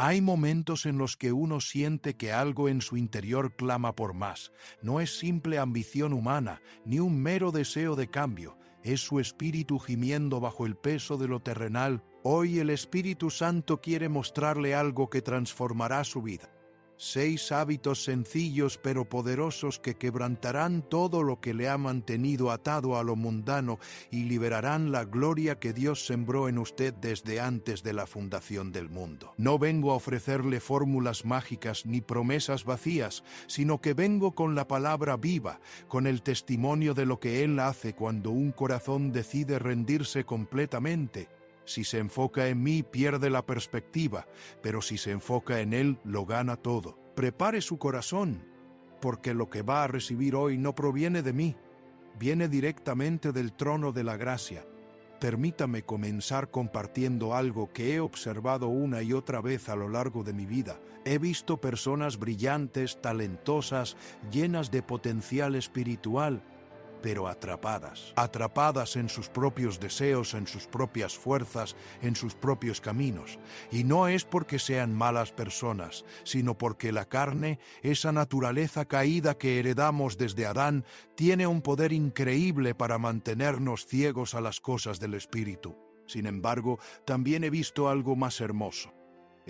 Hay momentos en los que uno siente que algo en su interior clama por más. No es simple ambición humana, ni un mero deseo de cambio. Es su espíritu gimiendo bajo el peso de lo terrenal. Hoy el Espíritu Santo quiere mostrarle algo que transformará su vida. 6 hábitos sencillos pero poderosos que quebrantarán todo lo que le ha mantenido atado a lo mundano y liberarán la gloria que Dios sembró en usted desde antes de la fundación del mundo. No vengo a ofrecerle fórmulas mágicas ni promesas vacías, sino que vengo con la palabra viva, con el testimonio de lo que Él hace cuando un corazón decide rendirse completamente. Si se enfoca en mí, pierde la perspectiva, pero si se enfoca en Él, lo gana todo. Prepare su corazón, porque lo que va a recibir hoy no proviene de mí, viene directamente del trono de la gracia. Permítame comenzar compartiendo algo que he observado una y otra vez a lo largo de mi vida. He visto personas brillantes, talentosas, llenas de potencial espiritual, pero atrapadas en sus propios deseos, en sus propias fuerzas, en sus propios caminos. Y no es porque sean malas personas, sino porque la carne, esa naturaleza caída que heredamos desde Adán, tiene un poder increíble para mantenernos ciegos a las cosas del Espíritu. Sin embargo, también he visto algo más hermoso.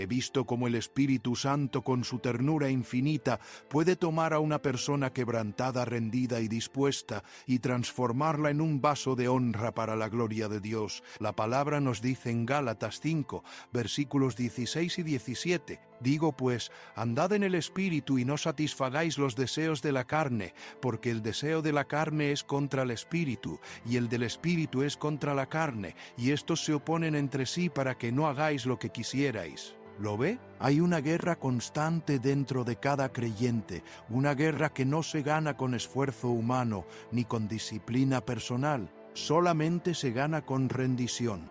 He visto cómo el Espíritu Santo, con su ternura infinita, puede tomar a una persona quebrantada, rendida y dispuesta y transformarla en un vaso de honra para la gloria de Dios. La palabra nos dice en Gálatas 5, versículos 16 y 17, «Digo pues, andad en el Espíritu y no satisfagáis los deseos de la carne, porque el deseo de la carne es contra el Espíritu, y el del Espíritu es contra la carne, y estos se oponen entre sí para que no hagáis lo que quisierais». ¿Lo ve? Hay una guerra constante dentro de cada creyente, una guerra que no se gana con esfuerzo humano ni con disciplina personal, solamente se gana con rendición.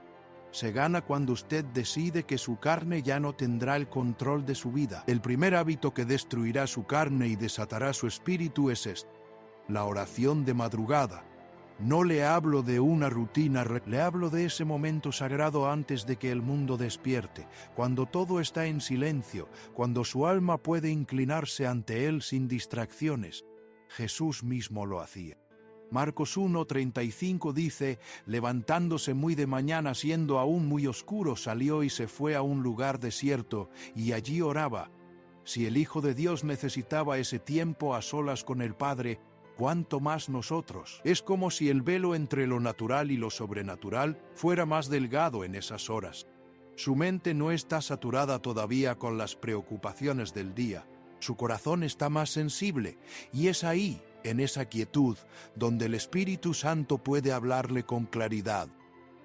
Se gana cuando usted decide que su carne ya no tendrá el control de su vida. El primer hábito que destruirá su carne y desatará su espíritu es este: la oración de madrugada. No le hablo de una rutina, le hablo de ese momento sagrado antes de que el mundo despierte, cuando todo está en silencio, cuando su alma puede inclinarse ante Él sin distracciones. Jesús mismo lo hacía. Marcos 1:35 dice, levantándose muy de mañana siendo aún muy oscuro, salió y se fue a un lugar desierto, y allí oraba. Si el Hijo de Dios necesitaba ese tiempo a solas con el Padre, ¿cuánto más nosotros? Es como si el velo entre lo natural y lo sobrenatural fuera más delgado en esas horas. Su mente no está saturada todavía con las preocupaciones del día. Su corazón está más sensible, y es ahí, en esa quietud, donde el Espíritu Santo puede hablarle con claridad.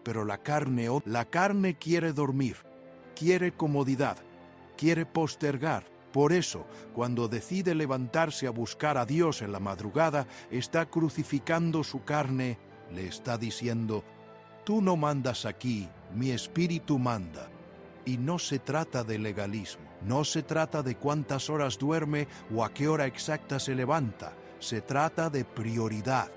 Pero la carne quiere dormir, quiere comodidad, quiere postergar. Por eso, cuando decide levantarse a buscar a Dios en la madrugada, está crucificando su carne, le está diciendo, «Tú no mandas aquí, mi espíritu manda». Y no se trata de legalismo, no se trata de cuántas horas duerme o a qué hora exacta se levanta, se trata de prioridad.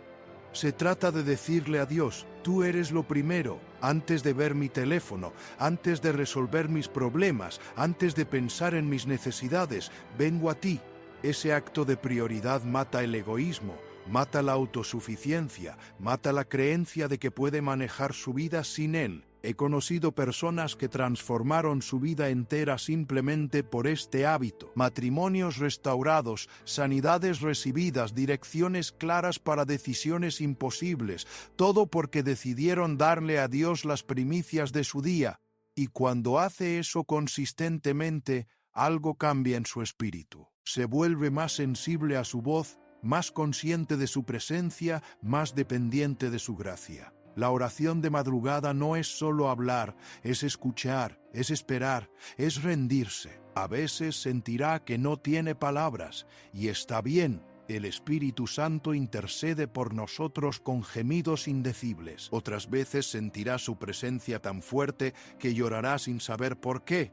Se trata de decirle a Dios, tú eres lo primero, antes de ver mi teléfono, antes de resolver mis problemas, antes de pensar en mis necesidades, vengo a ti. Ese acto de prioridad mata el egoísmo, mata la autosuficiencia, mata la creencia de que puede manejar su vida sin Él. He conocido personas que transformaron su vida entera simplemente por este hábito. Matrimonios restaurados, sanidades recibidas, direcciones claras para decisiones imposibles, todo porque decidieron darle a Dios las primicias de su día. Y cuando hace eso consistentemente, algo cambia en su espíritu. Se vuelve más sensible a su voz, más consciente de su presencia, más dependiente de su gracia. La oración de madrugada no es solo hablar, es escuchar, es esperar, es rendirse. A veces sentirá que no tiene palabras, y está bien. El Espíritu Santo intercede por nosotros con gemidos indecibles. Otras veces sentirá su presencia tan fuerte que llorará sin saber por qué.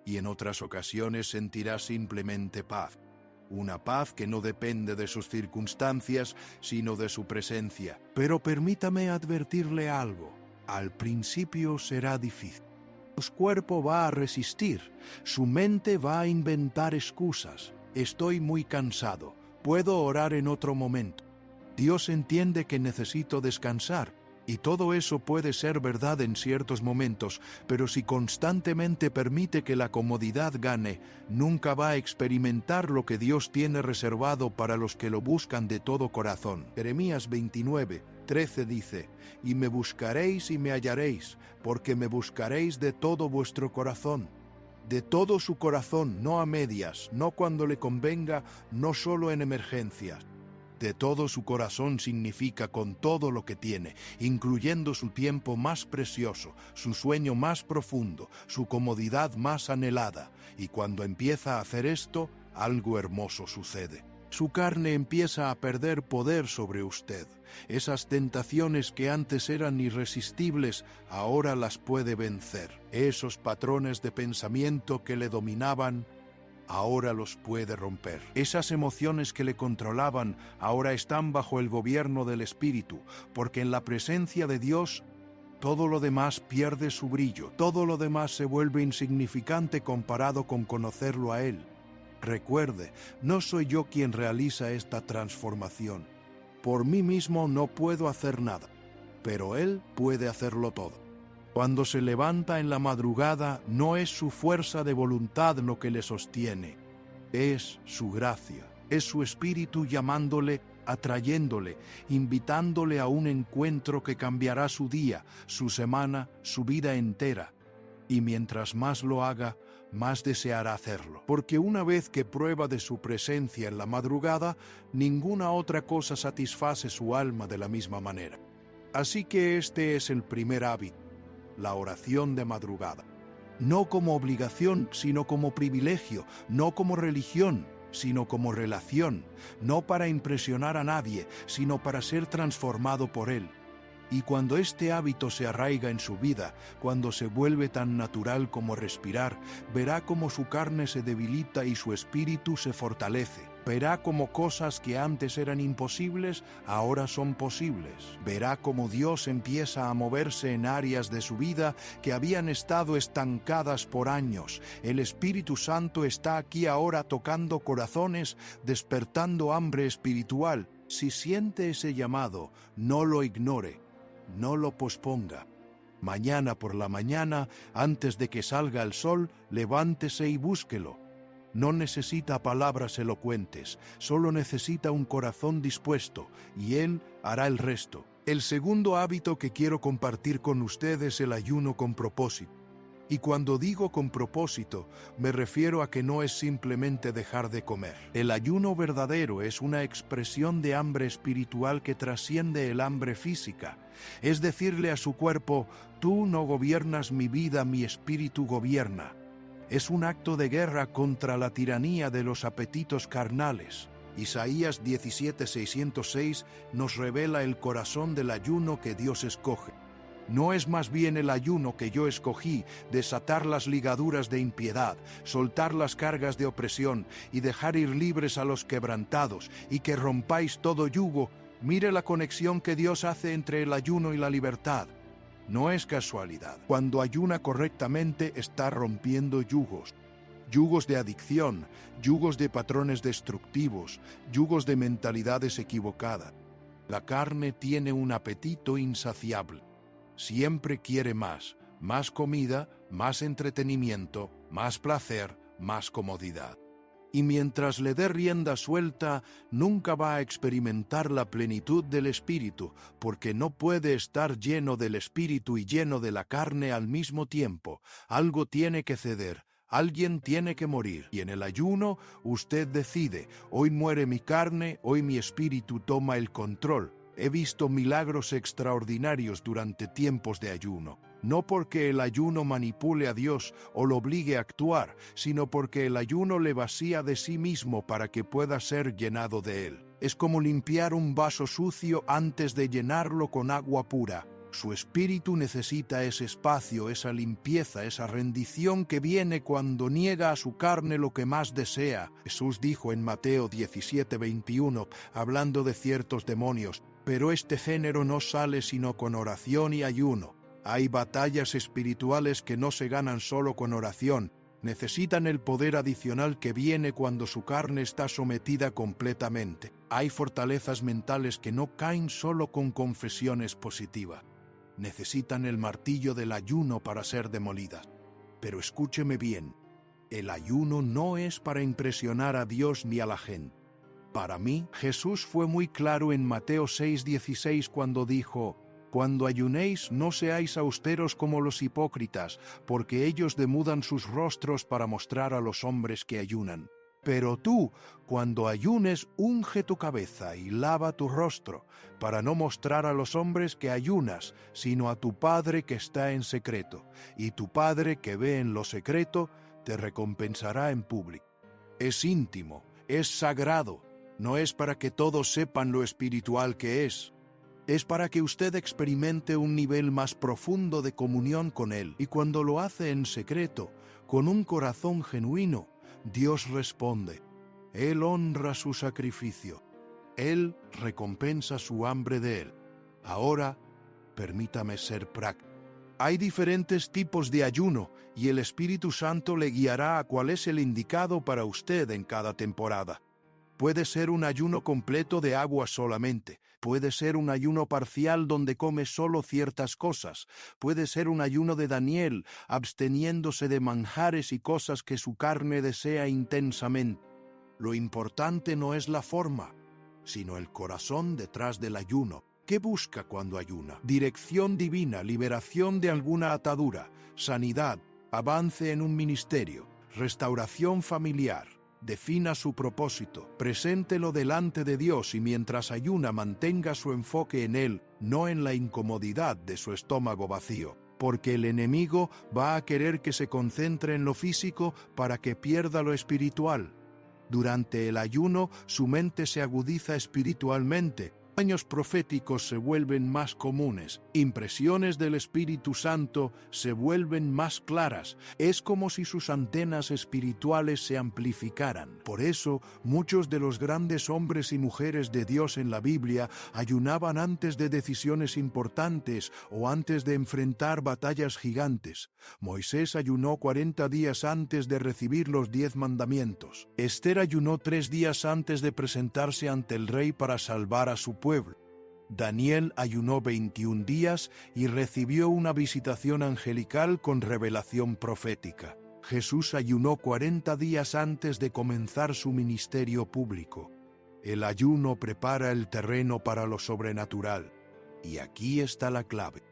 Y en otras ocasiones sentirá simplemente paz. Una paz que no depende de sus circunstancias, sino de su presencia. Pero permítame advertirle algo. Al principio será difícil. Su cuerpo va a resistir, su mente va a inventar excusas. Estoy muy cansado, puedo orar en otro momento. Dios entiende que necesito descansar, y todo eso puede ser verdad en ciertos momentos, pero si constantemente permite que la comodidad gane, nunca va a experimentar lo que Dios tiene reservado para los que lo buscan de todo corazón. Jeremías 29:13 dice: «Y me buscaréis y me hallaréis, porque me buscaréis de todo vuestro corazón». De todo su corazón, no a medias, no cuando le convenga, no solo en emergencias. De todo su corazón significa con todo lo que tiene, incluyendo su tiempo más precioso, su sueño más profundo, su comodidad más anhelada. Y cuando empieza a hacer esto, algo hermoso sucede. Su carne empieza a perder poder sobre usted. Esas tentaciones que antes eran irresistibles, ahora las puede vencer. Esos patrones de pensamiento que le dominaban, ahora los puede romper. Esas emociones que le controlaban ahora están bajo el gobierno del Espíritu, porque en la presencia de Dios todo lo demás pierde su brillo, todo lo demás se vuelve insignificante comparado con conocerlo a Él. Recuerde, no soy yo quien realiza esta transformación. Por mí mismo no puedo hacer nada, pero Él puede hacerlo todo. Cuando se levanta en la madrugada, no es su fuerza de voluntad lo que le sostiene, es su gracia, es su espíritu llamándole, atrayéndole, invitándole a un encuentro que cambiará su día, su semana, su vida entera. Y mientras más lo haga, más deseará hacerlo. Porque una vez que prueba de su presencia en la madrugada, ninguna otra cosa satisface su alma de la misma manera. Así que este es el primer hábito. La oración de madrugada. No como obligación, sino como privilegio, no como religión, sino como relación, no para impresionar a nadie, sino para ser transformado por Él. Y cuando este hábito se arraiga en su vida, cuando se vuelve tan natural como respirar, verá cómo su carne se debilita y su espíritu se fortalece. Verá cómo cosas que antes eran imposibles, ahora son posibles. Verá cómo Dios empieza a moverse en áreas de su vida que habían estado estancadas por años. El Espíritu Santo está aquí ahora tocando corazones, despertando hambre espiritual. Si siente ese llamado, no lo ignore. No lo posponga. Mañana por la mañana, antes de que salga el sol, levántese y búsquelo. No necesita palabras elocuentes, solo necesita un corazón dispuesto, y Él hará el resto. El segundo hábito que quiero compartir con ustedes es el ayuno con propósito. Y cuando digo con propósito, me refiero a que no es simplemente dejar de comer. El ayuno verdadero es una expresión de hambre espiritual que trasciende el hambre física. Es decirle a su cuerpo: tú no gobiernas mi vida, mi espíritu gobierna. Es un acto de guerra contra la tiranía de los apetitos carnales. Isaías 17:606 nos revela el corazón del ayuno que Dios escoge. ¿No es más bien el ayuno que yo escogí, desatar las ligaduras de impiedad, soltar las cargas de opresión y dejar ir libres a los quebrantados, y que rompáis todo yugo? Mire la conexión que Dios hace entre el ayuno y la libertad. No es casualidad. Cuando ayuna correctamente, está rompiendo yugos. Yugos de adicción, yugos de patrones destructivos, yugos de mentalidades equivocadas. La carne tiene un apetito insaciable. Siempre quiere más, más comida, más entretenimiento, más placer, más comodidad. Y mientras le dé rienda suelta, nunca va a experimentar la plenitud del Espíritu, porque no puede estar lleno del Espíritu y lleno de la carne al mismo tiempo. Algo tiene que ceder, alguien tiene que morir. Y en el ayuno, usted decide: hoy muere mi carne, hoy mi Espíritu toma el control. He visto milagros extraordinarios durante tiempos de ayuno. No porque el ayuno manipule a Dios o lo obligue a actuar, sino porque el ayuno le vacía de sí mismo para que pueda ser llenado de Él. Es como limpiar un vaso sucio antes de llenarlo con agua pura. Su espíritu necesita ese espacio, esa limpieza, esa rendición que viene cuando niega a su carne lo que más desea. Jesús dijo en Mateo 17:21, hablando de ciertos demonios: pero este género no sale sino con oración y ayuno. Hay batallas espirituales que no se ganan solo con oración, necesitan el poder adicional que viene cuando su carne está sometida completamente. Hay fortalezas mentales que no caen solo con confesiones positivas. Necesitan el martillo del ayuno para ser demolidas. Pero escúcheme bien, el ayuno no es para impresionar a Dios ni a la gente. Para mí, Jesús fue muy claro en Mateo 6:16 cuando dijo: «Cuando ayunéis, no seáis austeros como los hipócritas, porque ellos demudan sus rostros para mostrar a los hombres que ayunan. Pero tú, cuando ayunes, unge tu cabeza y lava tu rostro, para no mostrar a los hombres que ayunas, sino a tu Padre que está en secreto, y tu Padre que ve en lo secreto, te recompensará en público». Es íntimo, es sagrado, no es para que todos sepan lo espiritual que es. Es para que usted experimente un nivel más profundo de comunión con Él. Y cuando lo hace en secreto, con un corazón genuino, Dios responde. Él honra su sacrificio. Él recompensa su hambre de Él. Ahora, permítame ser práctico. Hay diferentes tipos de ayuno y el Espíritu Santo le guiará a cuál es el indicado para usted en cada temporada. Puede ser un ayuno completo de agua solamente. Puede ser un ayuno parcial donde come solo ciertas cosas. Puede ser un ayuno de Daniel, absteniéndose de manjares y cosas que su carne desea intensamente. Lo importante no es la forma, sino el corazón detrás del ayuno. ¿Qué busca cuando ayuna? Dirección divina, liberación de alguna atadura, sanidad, avance en un ministerio, restauración familiar. Defina su propósito, preséntelo delante de Dios y mientras ayuna mantenga su enfoque en Él, no en la incomodidad de su estómago vacío, porque el enemigo va a querer que se concentre en lo físico para que pierda lo espiritual. Durante el ayuno, su mente se agudiza espiritualmente. Sueños proféticos se vuelven más comunes, impresiones del Espíritu Santo se vuelven más claras, es como si sus antenas espirituales se amplificaran. Por eso, muchos de los grandes hombres y mujeres de Dios en la Biblia ayunaban antes de decisiones importantes o antes de enfrentar batallas gigantes. Moisés ayunó 40 días antes de recibir los 10 mandamientos. Esther ayunó 3 días antes de presentarse ante el rey para salvar a su pueblo. Daniel ayunó 21 días y recibió una visitación angelical con revelación profética. Jesús ayunó 40 días antes de comenzar su ministerio público. El ayuno prepara el terreno para lo sobrenatural. Y aquí está la clave.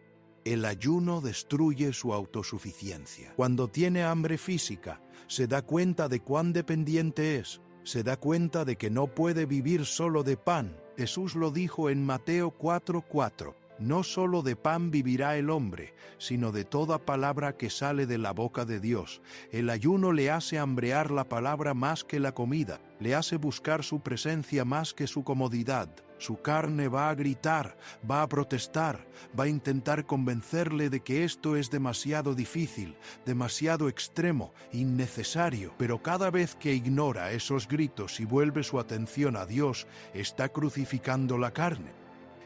El ayuno destruye su autosuficiencia. Cuando tiene hambre física, se da cuenta de cuán dependiente es. Se da cuenta de que no puede vivir solo de pan. Jesús lo dijo en Mateo 4:4. No solo de pan vivirá el hombre, sino de toda palabra que sale de la boca de Dios. El ayuno le hace hambrear la palabra más que la comida, le hace buscar su presencia más que su comodidad. Su carne va a gritar, va a protestar, va a intentar convencerle de que esto es demasiado difícil, demasiado extremo, innecesario. Pero cada vez que ignora esos gritos y vuelve su atención a Dios, está crucificando la carne.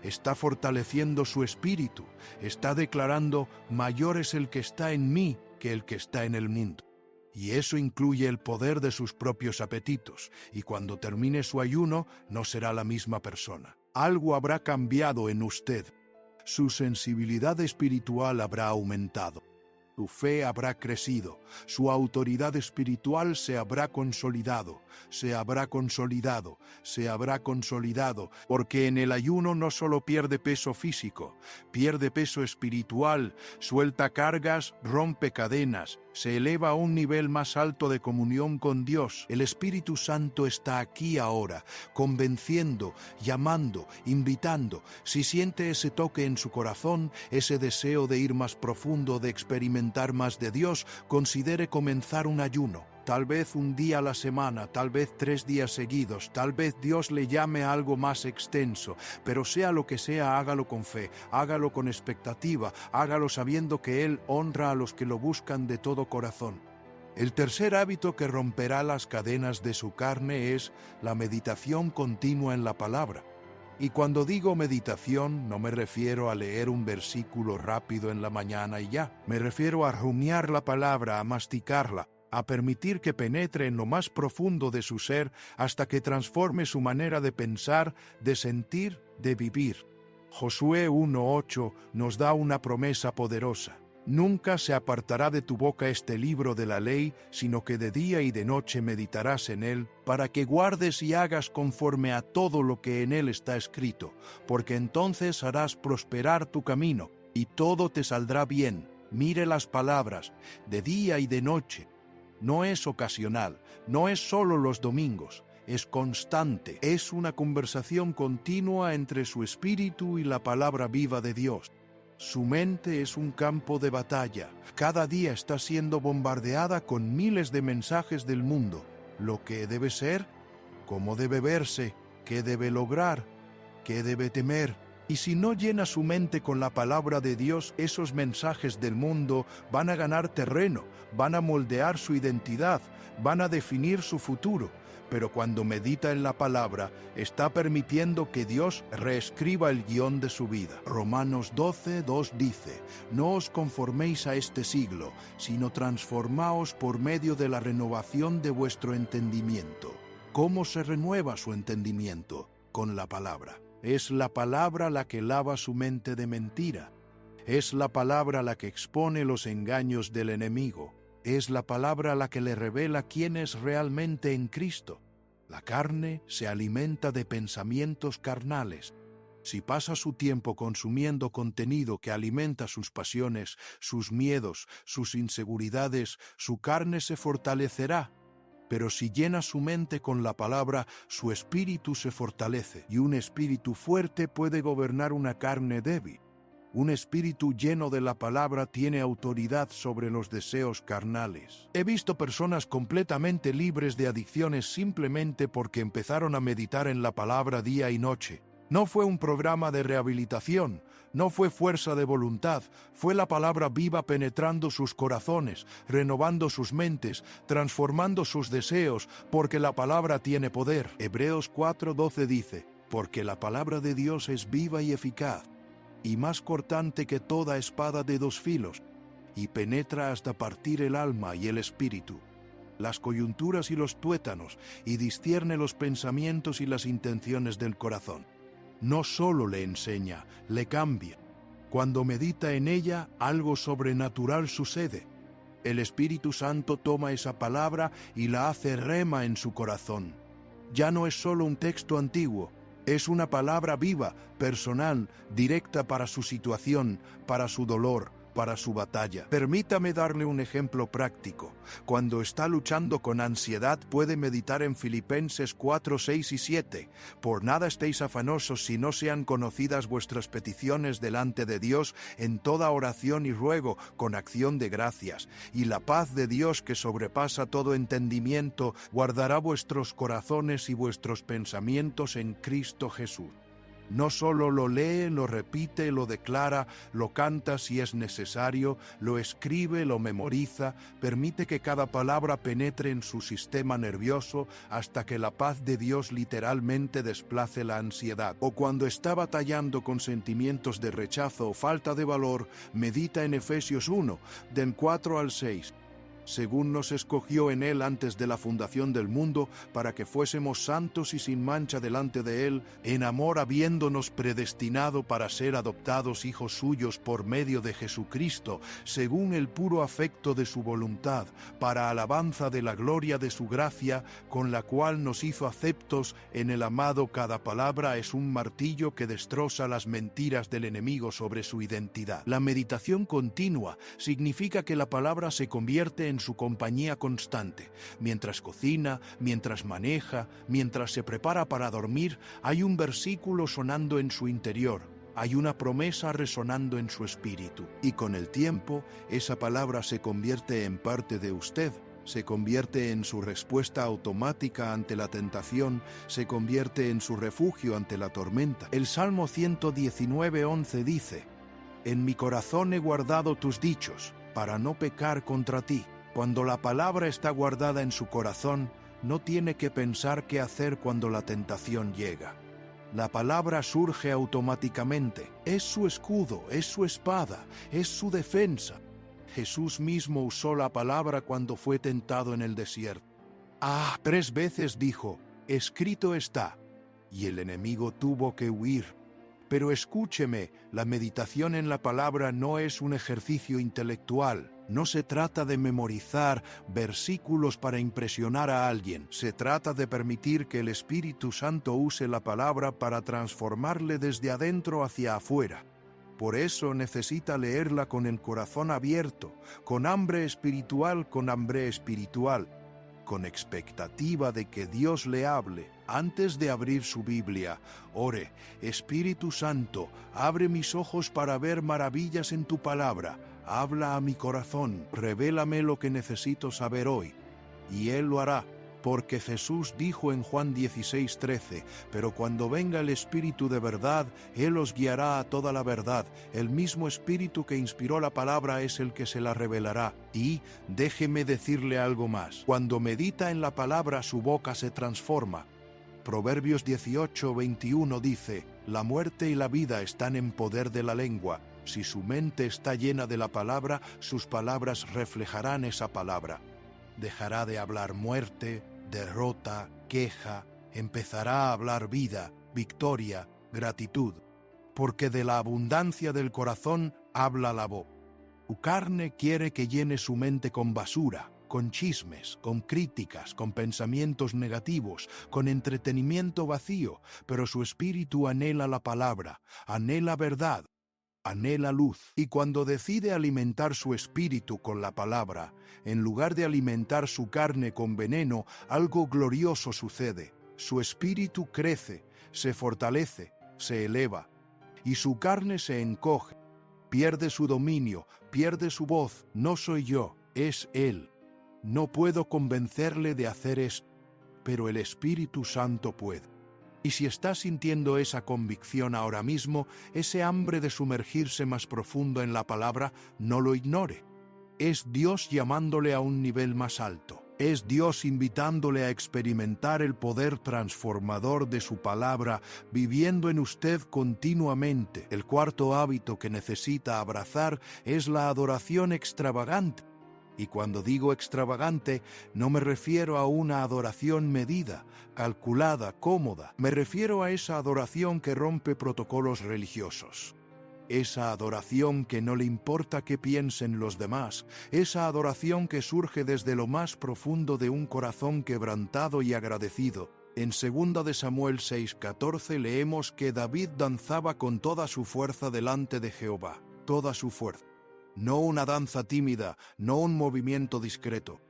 Está fortaleciendo su espíritu, está declarando: mayor es el que está en mí que el que está en el mundo. Y eso incluye el poder de sus propios apetitos, y cuando termine su ayuno no será la misma persona. Algo habrá cambiado en usted. Su sensibilidad espiritual habrá aumentado. Su fe habrá crecido, su autoridad espiritual se habrá consolidado, se habrá consolidado, se habrá consolidado, porque en el ayuno no solo pierde peso físico, pierde peso espiritual, suelta cargas, rompe cadenas, se eleva a un nivel más alto de comunión con Dios. El Espíritu Santo está aquí ahora, convenciendo, llamando, invitando. Si siente ese toque en su corazón, ese deseo de ir más profundo, de experimentar más de Dios, considere comenzar un ayuno. Tal vez un día a la semana, tal vez 3 días seguidos, tal vez Dios le llame a algo más extenso, pero sea lo que sea, hágalo con fe, hágalo con expectativa, hágalo sabiendo que Él honra a los que lo buscan de todo corazón. El tercer hábito que romperá las cadenas de su carne es la meditación continua en la palabra. Y cuando digo meditación, no me refiero a leer un versículo rápido en la mañana y ya. Me refiero a rumiar la palabra, a masticarla, a permitir que penetre en lo más profundo de su ser hasta que transforme su manera de pensar, de sentir, de vivir. Josué 1:8 nos da una promesa poderosa. Nunca se apartará de tu boca este libro de la ley, sino que de día y de noche meditarás en él, para que guardes y hagas conforme a todo lo que en él está escrito, porque entonces harás prosperar tu camino, y todo te saldrá bien. Mire las palabras, de día y de noche. No es ocasional, no es solo los domingos, es constante, es una conversación continua entre su espíritu y la palabra viva de Dios. Su mente es un campo de batalla. Cada día está siendo bombardeada con miles de mensajes del mundo. Lo que debe ser, cómo debe verse, qué debe lograr, qué debe temer. Y si no llena su mente con la palabra de Dios, esos mensajes del mundo van a ganar terreno, van a moldear su identidad, van a definir su futuro. Pero cuando medita en la palabra, está permitiendo que Dios reescriba el guión de su vida. Romanos 12:2 dice: No os conforméis a este siglo, sino transformaos por medio de la renovación de vuestro entendimiento. ¿Cómo se renueva su entendimiento? Con la palabra. Es la palabra la que lava su mente de mentira. Es la palabra la que expone los engaños del enemigo. Es la palabra la que le revela quién es realmente en Cristo. La carne se alimenta de pensamientos carnales. Si pasa su tiempo consumiendo contenido que alimenta sus pasiones, sus miedos, sus inseguridades, su carne se fortalecerá. Pero si llena su mente con la palabra, su espíritu se fortalece, y un espíritu fuerte puede gobernar una carne débil. Un espíritu lleno de la palabra tiene autoridad sobre los deseos carnales. He visto personas completamente libres de adicciones simplemente porque empezaron a meditar en la palabra día y noche. No fue un programa de rehabilitación, no fue fuerza de voluntad, fue la palabra viva penetrando sus corazones, renovando sus mentes, transformando sus deseos, porque la palabra tiene poder. Hebreos 4:12 dice: porque la palabra de Dios es viva y eficaz, y más cortante que toda espada de dos filos, y penetra hasta partir el alma y el espíritu, las coyunturas y los tuétanos, y discierne los pensamientos y las intenciones del corazón. No solo le enseña, le cambia. Cuando medita en ella, algo sobrenatural sucede. El Espíritu Santo toma esa palabra y la hace rema en su corazón. Ya no es solo un texto antiguo, es una palabra viva, personal, directa para su situación, para su dolor, para su batalla. Permítame darle un ejemplo práctico. Cuando está luchando con ansiedad, puede meditar en Filipenses 4:6 y 7. Por nada estéis afanosos, si no sean conocidas vuestras peticiones delante de Dios en toda oración y ruego, con acción de gracias. Y la paz de Dios, que sobrepasa todo entendimiento, guardará vuestros corazones y vuestros pensamientos en Cristo Jesús. No solo lo lee, lo repite, lo declara, lo canta si es necesario, lo escribe, lo memoriza, permite que cada palabra penetre en su sistema nervioso hasta que la paz de Dios literalmente desplace la ansiedad. O cuando está batallando con sentimientos de rechazo o falta de valor, medita en Efesios 1, del 4 al 6. Según nos escogió en Él antes de la fundación del mundo, para que fuésemos santos y sin mancha delante de Él, en amor habiéndonos predestinado para ser adoptados hijos suyos por medio de Jesucristo, según el puro afecto de su voluntad, para alabanza de la gloria de su gracia, con la cual nos hizo aceptos en el amado. Cada palabra es un martillo que destroza las mentiras del enemigo sobre su identidad. La meditación continua significa que la palabra se convierte en su compañía constante. Mientras cocina, mientras maneja, mientras se prepara para dormir, hay un versículo sonando en su interior. Hay una promesa resonando en su espíritu. Y con el tiempo, esa palabra se convierte en parte de usted. Se convierte en su respuesta automática ante la tentación, se convierte en su refugio ante la tormenta. El Salmo 119:11 dice: En mi corazón he guardado tus dichos, para no pecar contra ti. Cuando la palabra está guardada en su corazón, no tiene que pensar qué hacer cuando la tentación llega. La palabra surge automáticamente. Es su escudo, es su espada, es su defensa. Jesús mismo usó la palabra cuando fue tentado en el desierto. 3 veces dijo, escrito está, y el enemigo tuvo que huir. Pero escúcheme, la meditación en la palabra no es un ejercicio intelectual. No se trata de memorizar versículos para impresionar a alguien. Se trata de permitir que el Espíritu Santo use la palabra para transformarle desde adentro hacia afuera. Por eso necesita leerla con el corazón abierto, con hambre espiritual, con expectativa de que Dios le hable. Antes de abrir su Biblia, ore, Espíritu Santo, abre mis ojos para ver maravillas en tu palabra. Habla a mi corazón, revélame lo que necesito saber hoy. Y Él lo hará, porque Jesús dijo en Juan 16:13, pero cuando venga el Espíritu de verdad, Él os guiará a toda la verdad. El mismo Espíritu que inspiró la palabra es el que se la revelará. Y, déjeme decirle algo más, cuando medita en la palabra su boca se transforma. Proverbios 18:21 dice, la muerte y la vida están en poder de la lengua. Si su mente está llena de la palabra, sus palabras reflejarán esa palabra. Dejará de hablar muerte, derrota, queja, empezará a hablar vida, victoria, gratitud. Porque de la abundancia del corazón habla la boca. Su carne quiere que llene su mente con basura, con chismes, con críticas, con pensamientos negativos, con entretenimiento vacío, pero su espíritu anhela la palabra, anhela verdad, anhela luz. Y cuando decide alimentar su espíritu con la palabra, en lugar de alimentar su carne con veneno, algo glorioso sucede. Su espíritu crece, se fortalece, se eleva, y su carne se encoge, pierde su dominio, pierde su voz. No soy yo, es Él. No puedo convencerle de hacer esto, pero el Espíritu Santo puede. Y si está sintiendo esa convicción ahora mismo, ese hambre de sumergirse más profundo en la palabra, no lo ignore. Es Dios llamándole a un nivel más alto. Es Dios invitándole a experimentar el poder transformador de su palabra, viviendo en usted continuamente. El cuarto hábito que necesita abrazar es la adoración extravagante. Y cuando digo extravagante, no me refiero a una adoración medida, calculada, cómoda. Me refiero a esa adoración que rompe protocolos religiosos. Esa adoración que no le importa qué piensen los demás. Esa adoración que surge desde lo más profundo de un corazón quebrantado y agradecido. En 2 de Samuel 6:14 leemos que David danzaba con toda su fuerza delante de Jehová. Toda su fuerza. No una danza tímida, no un movimiento discreto,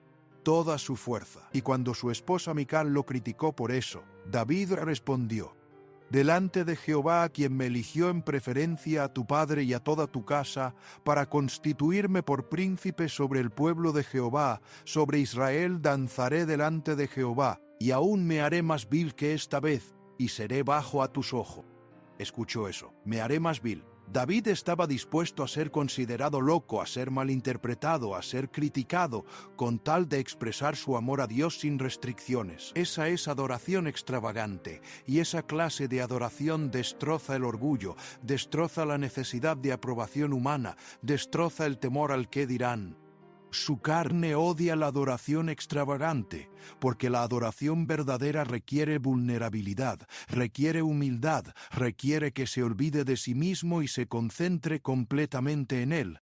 toda su fuerza. Y cuando su esposa Mical lo criticó por eso, David respondió, delante de Jehová, quien me eligió en preferencia a tu padre y a toda tu casa, para constituirme por príncipe sobre el pueblo de Jehová, sobre Israel danzaré delante de Jehová, y aún me haré más vil que esta vez, y seré bajo a tus ojos. Escuchó eso, me haré más vil. David estaba dispuesto a ser considerado loco, a ser malinterpretado, a ser criticado, con tal de expresar su amor a Dios sin restricciones. Esa es adoración extravagante, y esa clase de adoración destroza el orgullo, destroza la necesidad de aprobación humana, destroza el temor al qué dirán. Su carne odia la adoración extravagante, porque la adoración verdadera requiere vulnerabilidad, requiere humildad, requiere que se olvide de sí mismo y se concentre completamente en Él.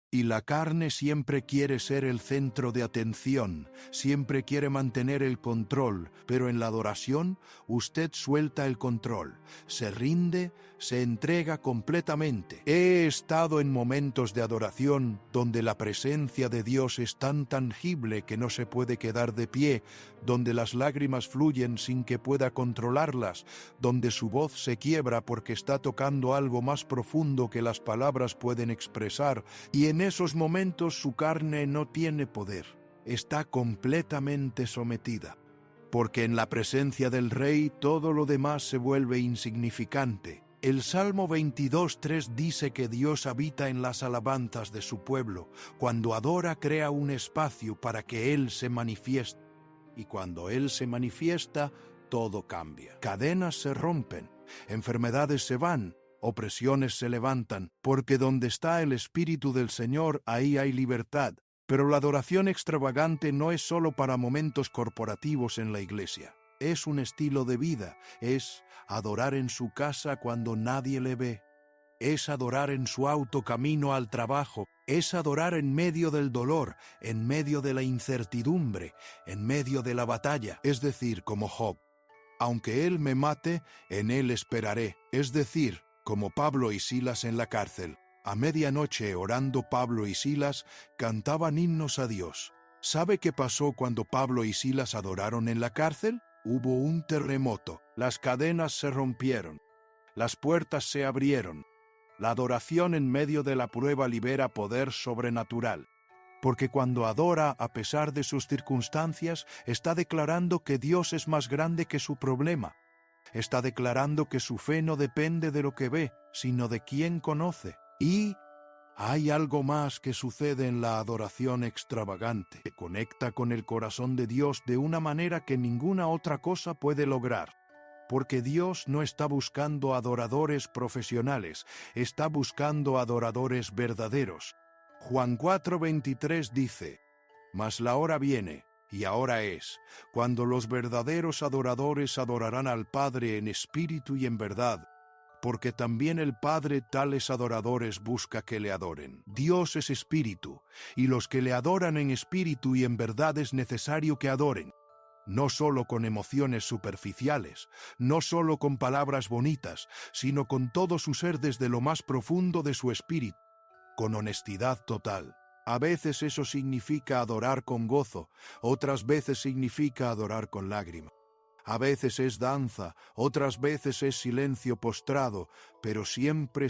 Y la carne siempre quiere ser el centro de atención, siempre quiere mantener el control, pero en la adoración usted suelta el control, se rinde, se entrega completamente. He estado en momentos de adoración donde la presencia de Dios es tan tangible que no se puede quedar de pie, donde las lágrimas fluyen sin que pueda controlarlas, donde su voz se quiebra porque está tocando algo más profundo que las palabras pueden expresar, y en esos momentos su carne no tiene poder, está completamente sometida. Porque en la presencia del Rey todo lo demás se vuelve insignificante. El Salmo 22:3 dice que Dios habita en las alabanzas de su pueblo. Cuando adora crea un espacio para que Él se manifieste. Y cuando Él se manifiesta, todo cambia. Cadenas se rompen, enfermedades se van, opresiones se levantan, porque donde está el Espíritu del Señor, ahí hay libertad. Pero la adoración extravagante no es solo para momentos corporativos en la iglesia. Es un estilo de vida, es adorar en su casa cuando nadie le ve. Es adorar en su auto camino al trabajo, es adorar en medio del dolor, en medio de la incertidumbre, en medio de la batalla, es decir, como Job. Aunque él me mate, en él esperaré, es decir, como Pablo y Silas en la cárcel. A medianoche, orando Pablo y Silas, cantaban himnos a Dios. ¿Sabe qué pasó cuando Pablo y Silas adoraron en la cárcel? Hubo un terremoto, las cadenas se rompieron, las puertas se abrieron. La adoración en medio de la prueba libera poder sobrenatural. Porque cuando adora a pesar de sus circunstancias, está declarando que Dios es más grande que su problema. Está declarando que su fe no depende de lo que ve, sino de quién conoce. Y hay algo más que sucede en la adoración extravagante, que conecta con el corazón de Dios de una manera que ninguna otra cosa puede lograr. Porque Dios no está buscando adoradores profesionales, está buscando adoradores verdaderos. Juan 4:23 dice: Mas la hora viene, y ahora es, cuando los verdaderos adoradores adorarán al Padre en espíritu y en verdad, porque también el Padre tales adoradores busca que le adoren. Dios es espíritu, y los que le adoran en espíritu y en verdad es necesario que adoren. No solo con emociones superficiales, no solo con palabras bonitas, sino con todo su ser desde lo más profundo de su espíritu, con honestidad total. A veces eso significa adorar con gozo, otras veces significa adorar con lágrimas. A veces es danza, otras veces es silencio postrado, pero siempre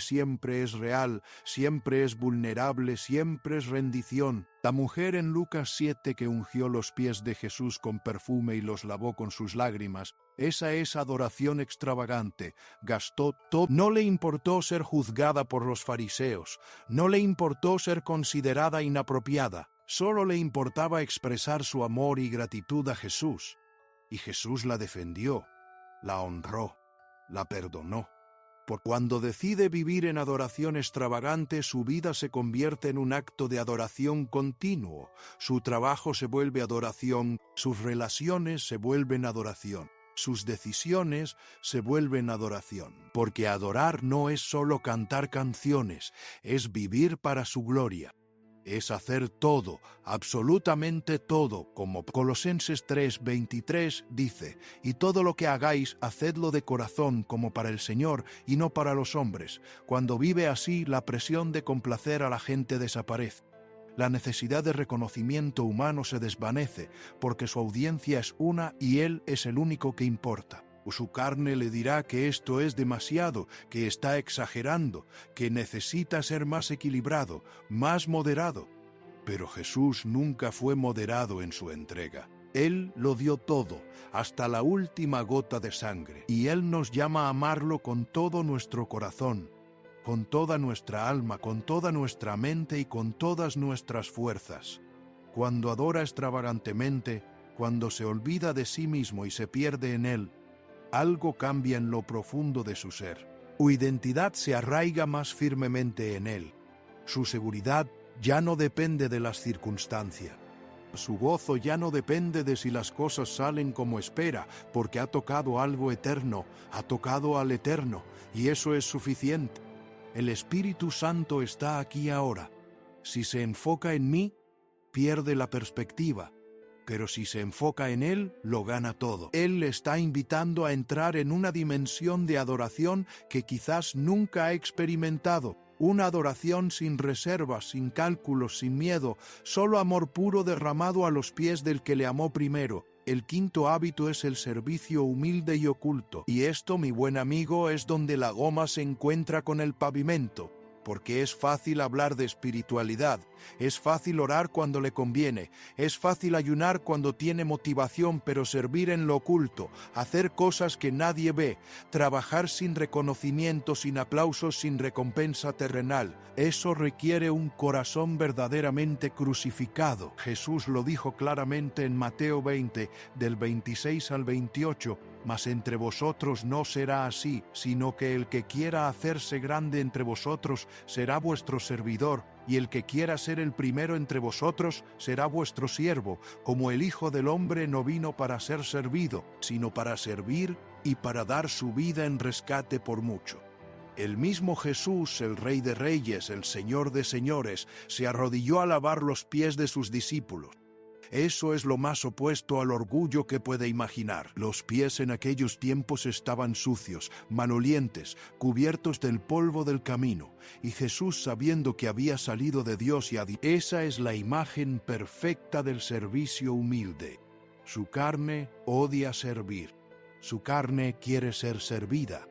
es real, siempre es vulnerable, siempre es rendición. La mujer en Lucas 7 que ungió los pies de Jesús con perfume y los lavó con sus lágrimas, esa es adoración extravagante. Gastó todo. No le importó ser juzgada por los fariseos, no le importó ser considerada inapropiada, solo le importaba expresar su amor y gratitud a Jesús. Y Jesús la defendió, la honró, la perdonó. Por cuando decide vivir en adoración extravagante, su vida se convierte en un acto de adoración continuo. Su trabajo se vuelve adoración, sus relaciones se vuelven adoración, sus decisiones se vuelven adoración. Porque adorar no es solo cantar canciones, es vivir para su gloria. Es hacer todo, absolutamente todo, como Colosenses 3:23 dice, y todo lo que hagáis, hacedlo de corazón como para el Señor y no para los hombres. Cuando vive así, la presión de complacer a la gente desaparece. La necesidad de reconocimiento humano se desvanece, porque su audiencia es una y Él es el único que importa. Su carne le dirá que esto es demasiado, que está exagerando, que necesita ser más equilibrado, más moderado. Pero Jesús nunca fue moderado en su entrega. Él lo dio todo, hasta la última gota de sangre. Y Él nos llama a amarlo con todo nuestro corazón, con toda nuestra alma, con toda nuestra mente y con todas nuestras fuerzas. Cuando adora extravagantemente, cuando se olvida de sí mismo y se pierde en Él, algo cambia en lo profundo de su ser. Su identidad se arraiga más firmemente en Él. Su seguridad ya no depende de las circunstancias. Su gozo ya no depende de si las cosas salen como espera, porque ha tocado algo eterno, ha tocado al Eterno, y eso es suficiente. El Espíritu Santo está aquí ahora. Si se enfoca en mí, pierde la perspectiva. Pero si se enfoca en Él, lo gana todo. Él le está invitando a entrar en una dimensión de adoración que quizás nunca ha experimentado. Una adoración sin reservas, sin cálculos, sin miedo, solo amor puro derramado a los pies del que le amó primero. El quinto hábito es el servicio humilde y oculto. Y esto, mi buen amigo, es donde la goma se encuentra con el pavimento. Porque es fácil hablar de espiritualidad, es fácil orar cuando le conviene, es fácil ayunar cuando tiene motivación, pero servir en lo oculto, hacer cosas que nadie ve, trabajar sin reconocimiento, sin aplausos, sin recompensa terrenal, eso requiere un corazón verdaderamente crucificado. Jesús lo dijo claramente en Mateo 20, del 26 al 28, Mas entre vosotros no será así, sino que el que quiera hacerse grande entre vosotros será vuestro servidor, y el que quiera ser el primero entre vosotros será vuestro siervo, como el Hijo del Hombre no vino para ser servido, sino para servir y para dar su vida en rescate por mucho. El mismo Jesús, el Rey de Reyes, el Señor de Señores, se arrodilló a lavar los pies de sus discípulos. Eso es lo más opuesto al orgullo que puede imaginar. Los pies en aquellos tiempos estaban sucios, malolientes, cubiertos del polvo del camino, y Jesús, sabiendo que había salido de Dios esa es la imagen perfecta del servicio humilde. Su carne odia servir. Su carne quiere ser servida,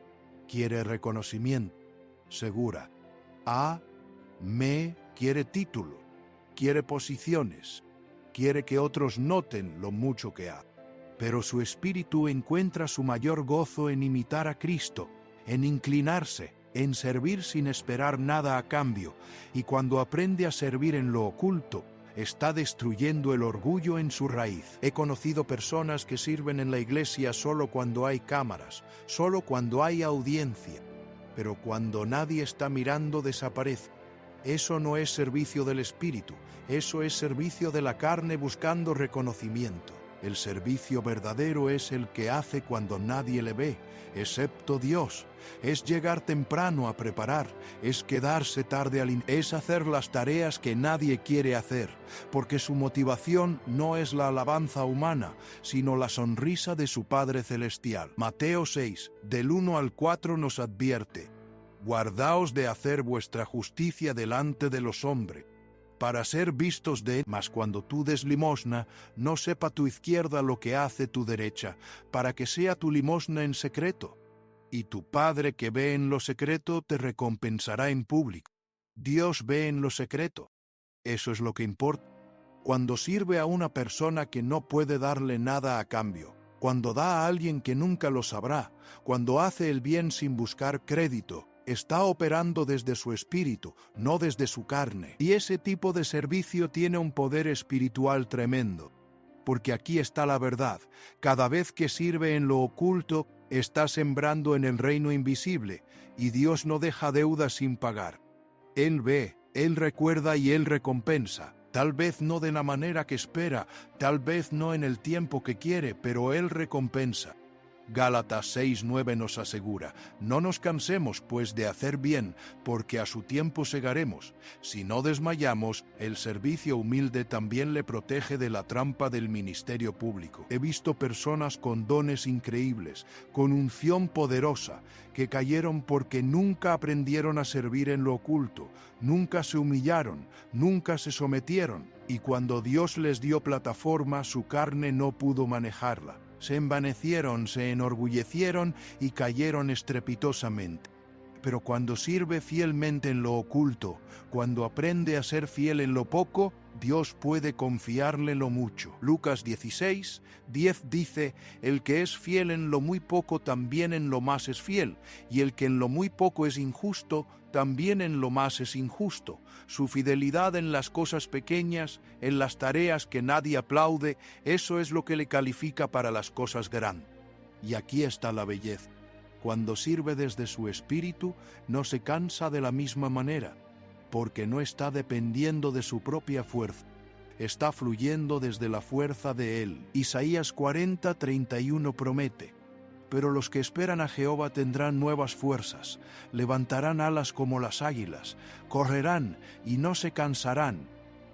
quiere reconocimiento, segura. Quiere título, quiere posiciones, quiere que otros noten lo mucho que ha. Pero su espíritu encuentra su mayor gozo en imitar a Cristo, en inclinarse, en servir sin esperar nada a cambio, y cuando aprende a servir en lo oculto, está destruyendo el orgullo en su raíz. He conocido personas que sirven en la iglesia solo cuando hay cámaras, solo cuando hay audiencia, pero cuando nadie está mirando desaparece. Eso no es servicio del espíritu, eso es servicio de la carne buscando reconocimiento. El servicio verdadero es el que hace cuando nadie le ve, excepto Dios. Es llegar temprano a preparar, es quedarse tarde es hacer las tareas que nadie quiere hacer, porque su motivación no es la alabanza humana, sino la sonrisa de su Padre Celestial. Mateo 6, del 1 al 4 nos advierte: guardaos de hacer vuestra justicia delante de los hombres, para ser vistos de él. Mas cuando tú des limosna, no sepa tu izquierda lo que hace tu derecha, para que sea tu limosna en secreto. Y tu Padre que ve en lo secreto te recompensará en público. Dios ve en lo secreto. Eso es lo que importa. Cuando sirve a una persona que no puede darle nada a cambio, cuando da a alguien que nunca lo sabrá, cuando hace el bien sin buscar crédito, está operando desde su espíritu, no desde su carne. Y ese tipo de servicio tiene un poder espiritual tremendo. Porque aquí está la verdad. Cada vez que sirve en lo oculto, está sembrando en el reino invisible, y Dios no deja deuda sin pagar. Él ve, Él recuerda y Él recompensa. Tal vez no de la manera que espera, tal vez no en el tiempo que quiere, pero Él recompensa. Gálatas 6:9 nos asegura: no nos cansemos pues de hacer bien, porque a su tiempo segaremos. Si no desmayamos, el servicio humilde también le protege de la trampa del ministerio público. He visto personas con dones increíbles, con unción poderosa, que cayeron porque nunca aprendieron a servir en lo oculto, nunca se humillaron, nunca se sometieron, y cuando Dios les dio plataforma, su carne no pudo manejarla. Se envanecieron, se enorgullecieron y cayeron estrepitosamente. Pero cuando sirve fielmente en lo oculto, cuando aprende a ser fiel en lo poco, Dios puede confiarle lo mucho. Lucas 16:10 dice: el que es fiel en lo muy poco también en lo más es fiel, y el que en lo muy poco es injusto, también en lo más es injusto. Su fidelidad en las cosas pequeñas, en las tareas que nadie aplaude, eso es lo que le califica para las cosas grandes. Y aquí está la belleza. Cuando sirve desde su espíritu, no se cansa de la misma manera, porque no está dependiendo de su propia fuerza, está fluyendo desde la fuerza de Él. Isaías 40:31 promete: pero los que esperan a Jehová tendrán nuevas fuerzas, levantarán alas como las águilas, correrán y no se cansarán,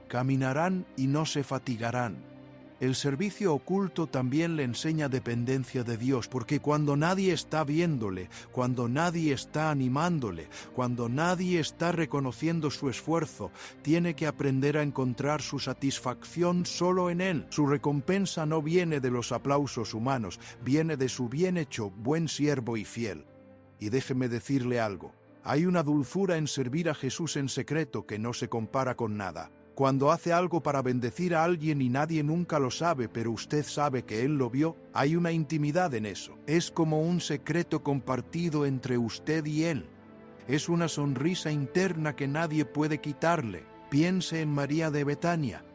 caminarán y no se fatigarán. El servicio oculto también le enseña dependencia de Dios, porque cuando nadie está viéndole, cuando nadie está animándole, cuando nadie está reconociendo su esfuerzo, tiene que aprender a encontrar su satisfacción solo en Él. Su recompensa no viene de los aplausos humanos, viene de su bien hecho, buen siervo y fiel. Y déjeme decirle algo, hay una dulzura en servir a Jesús en secreto que no se compara con nada. Cuando hace algo para bendecir a alguien y nadie nunca lo sabe, pero usted sabe que Él lo vio, hay una intimidad en eso. Es como un secreto compartido entre usted y Él. Es una sonrisa interna que nadie puede quitarle. Piense en María de Betania.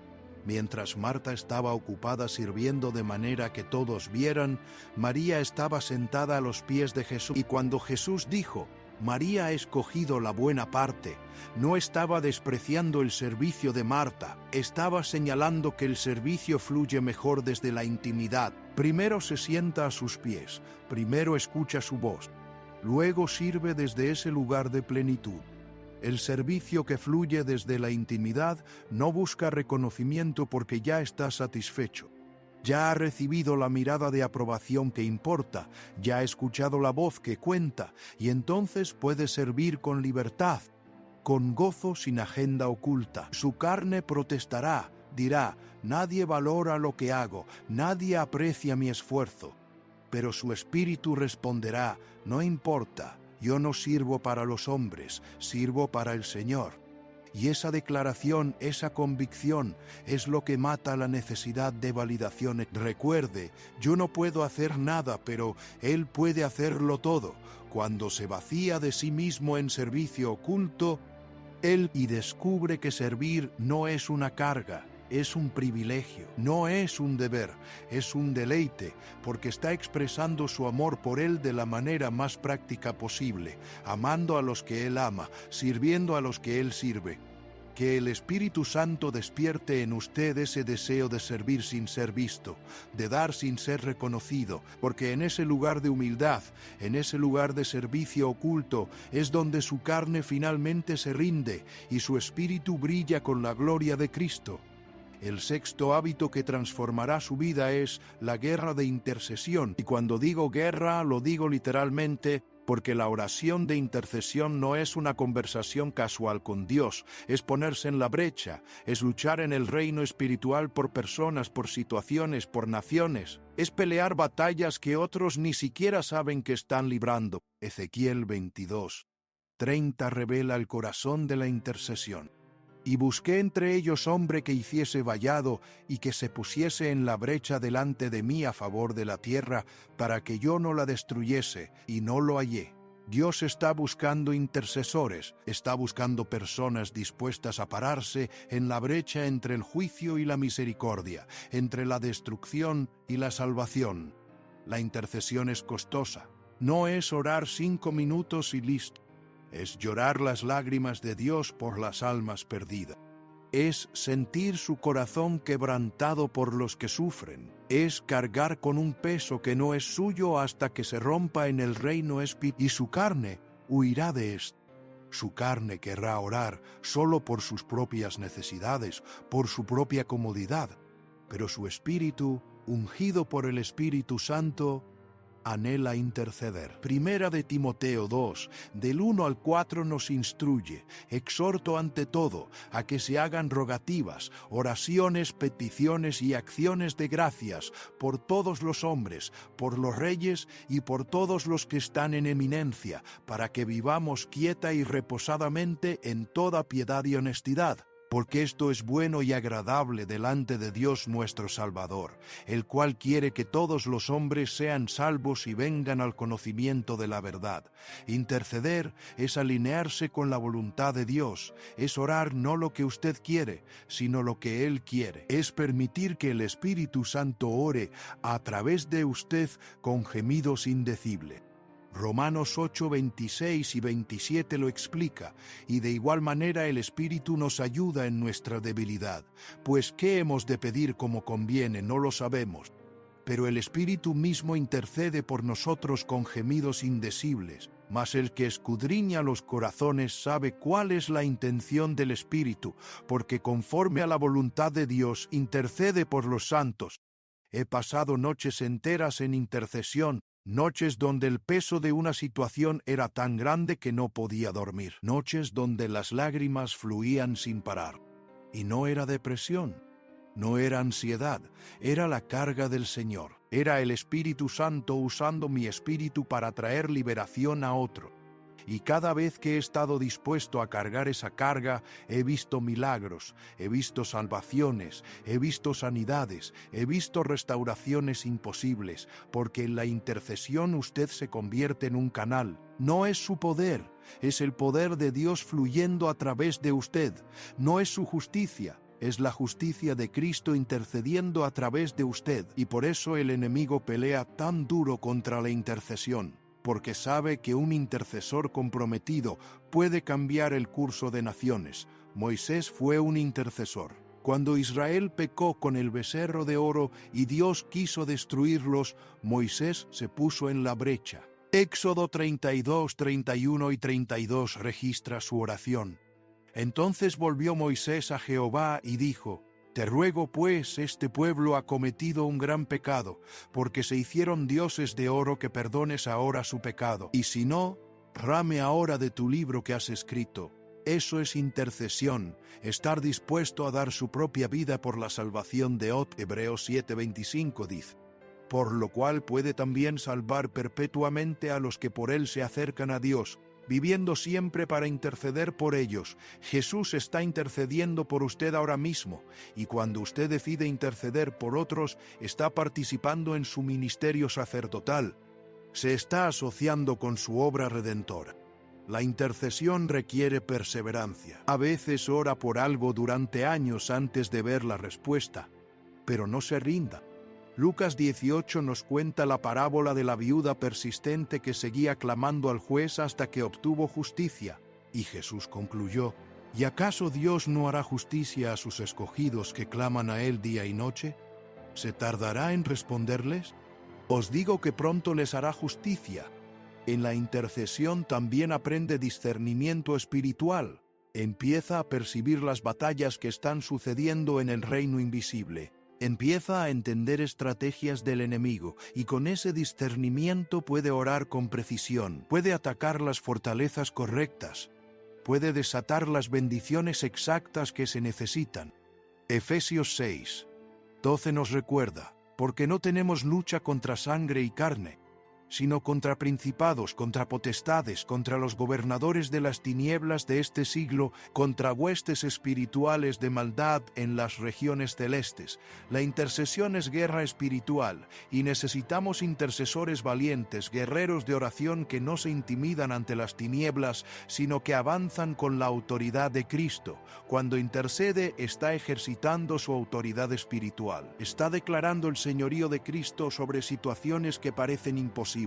Mientras Marta estaba ocupada sirviendo de manera que todos vieran, María estaba sentada a los pies de Jesús. Y cuando Jesús dijo, María ha escogido la buena parte, no estaba despreciando el servicio de Marta, estaba señalando que el servicio fluye mejor desde la intimidad. Primero se sienta a sus pies, primero escucha su voz, luego sirve desde ese lugar de plenitud. El servicio que fluye desde la intimidad no busca reconocimiento porque ya está satisfecho. Ya ha recibido la mirada de aprobación que importa, ya ha escuchado la voz que cuenta, y entonces puede servir con libertad, con gozo sin agenda oculta. Su carne protestará, dirá, nadie valora lo que hago, nadie aprecia mi esfuerzo. Pero su espíritu responderá, no importa, yo no sirvo para los hombres, sirvo para el Señor. Y esa declaración, esa convicción, es lo que mata la necesidad de validación. Recuerde, yo no puedo hacer nada, pero Él puede hacerlo todo. Cuando se vacía de sí mismo en servicio oculto, Él y descubre que servir no es una carga, es un privilegio, no es un deber, es un deleite, porque está expresando su amor por Él de la manera más práctica posible, amando a los que Él ama, sirviendo a los que Él sirve. Que el Espíritu Santo despierte en usted ese deseo de servir sin ser visto, de dar sin ser reconocido, porque en ese lugar de humildad, en ese lugar de servicio oculto, es donde su carne finalmente se rinde y su espíritu brilla con la gloria de Cristo. El sexto hábito que transformará su vida es la guerra de intercesión. Y cuando digo guerra, lo digo literalmente, porque la oración de intercesión no es una conversación casual con Dios, es ponerse en la brecha, es luchar en el reino espiritual por personas, por situaciones, por naciones, es pelear batallas que otros ni siquiera saben que están librando. Ezequiel 22:30 revela el corazón de la intercesión. Y busqué entre ellos hombre que hiciese vallado y que se pusiese en la brecha delante de mí a favor de la tierra, para que yo no la destruyese, y no lo hallé. Dios está buscando intercesores, está buscando personas dispuestas a pararse en la brecha entre el juicio y la misericordia, entre la destrucción y la salvación. La intercesión es costosa. No es orar 5 minutos y listo. Es llorar las lágrimas de Dios por las almas perdidas. Es sentir su corazón quebrantado por los que sufren. Es cargar con un peso que no es suyo hasta que se rompa en el reino espiritual, y su carne huirá de esto. Su carne querrá orar solo por sus propias necesidades, por su propia comodidad, pero su espíritu, ungido por el Espíritu Santo, anhela interceder. Primera de Timoteo 2, del 1 al 4 nos instruye, exhorto ante todo a que se hagan rogativas, oraciones, peticiones y acciones de gracias por todos los hombres, por los reyes y por todos los que están en eminencia, para que vivamos quieta y reposadamente en toda piedad y honestidad. Porque esto es bueno y agradable delante de Dios nuestro Salvador, el cual quiere que todos los hombres sean salvos y vengan al conocimiento de la verdad. Interceder es alinearse con la voluntad de Dios, es orar no lo que usted quiere, sino lo que Él quiere. Es permitir que el Espíritu Santo ore a través de usted con gemidos indecibles. Romanos 8, 26 y 27 lo explica, y de igual manera el Espíritu nos ayuda en nuestra debilidad, pues ¿qué hemos de pedir como conviene? No lo sabemos, pero el Espíritu mismo intercede por nosotros con gemidos indecibles, mas el que escudriña los corazones sabe cuál es la intención del Espíritu, porque conforme a la voluntad de Dios intercede por los santos. He pasado noches enteras en intercesión, noches donde el peso de una situación era tan grande que no podía dormir. Noches donde las lágrimas fluían sin parar. Y no era depresión, no era ansiedad, era la carga del Señor. Era el Espíritu Santo usando mi espíritu para traer liberación a otro. Y cada vez que he estado dispuesto a cargar esa carga, he visto milagros, he visto salvaciones, he visto sanidades, he visto restauraciones imposibles, porque en la intercesión usted se convierte en un canal. No es su poder, es el poder de Dios fluyendo a través de usted. No es su justicia, Es la justicia de Cristo intercediendo a través de usted, y por eso el enemigo pelea tan duro contra la intercesión, porque sabe que un intercesor comprometido puede cambiar el curso de naciones. Moisés fue un intercesor. Cuando Israel pecó con el becerro de oro y Dios quiso destruirlos, Moisés se puso en la brecha. Éxodo 32, 31 y 32 registra su oración. Entonces volvió Moisés a Jehová y dijo: Te ruego pues, este pueblo ha cometido un gran pecado, porque se hicieron dioses de oro, que perdones ahora su pecado. Y si no, rame ahora de tu libro que has escrito. Eso es intercesión, estar dispuesto a dar su propia vida por la salvación de otros. Hebreos 7:25 dice: Por lo cual puede también salvar perpetuamente a los que por él se acercan a Dios, viviendo siempre para interceder por ellos. Jesús está intercediendo por usted ahora mismo, y cuando usted decide interceder por otros, está participando en su ministerio sacerdotal. Se está asociando con su obra redentora. La intercesión requiere perseverancia. A veces ora por algo durante años antes de ver la respuesta, pero no se rinda. Lucas 18 nos cuenta la parábola de la viuda persistente que seguía clamando al juez hasta que obtuvo justicia. Y Jesús concluyó: ¿Y acaso Dios no hará justicia a sus escogidos que claman a Él día y noche? ¿Se tardará en responderles? Os digo que pronto les hará justicia. En la intercesión también aprende discernimiento espiritual. Empieza a percibir las batallas que están sucediendo en el reino invisible. Empieza a entender estrategias del enemigo, y con ese discernimiento puede orar con precisión, puede atacar las fortalezas correctas, puede desatar las bendiciones exactas que se necesitan. Efesios 6:12 nos recuerda: porque no tenemos lucha contra sangre y carne, sino contra principados, contra potestades, contra los gobernadores de las tinieblas de este siglo, contra huestes espirituales de maldad en las regiones celestes. La intercesión es guerra espiritual, y necesitamos intercesores valientes, guerreros de oración que no se intimidan ante las tinieblas, sino que avanzan con la autoridad de Cristo. Cuando intercede, está ejercitando su autoridad espiritual. Está declarando el señorío de Cristo sobre situaciones que parecen imposibles.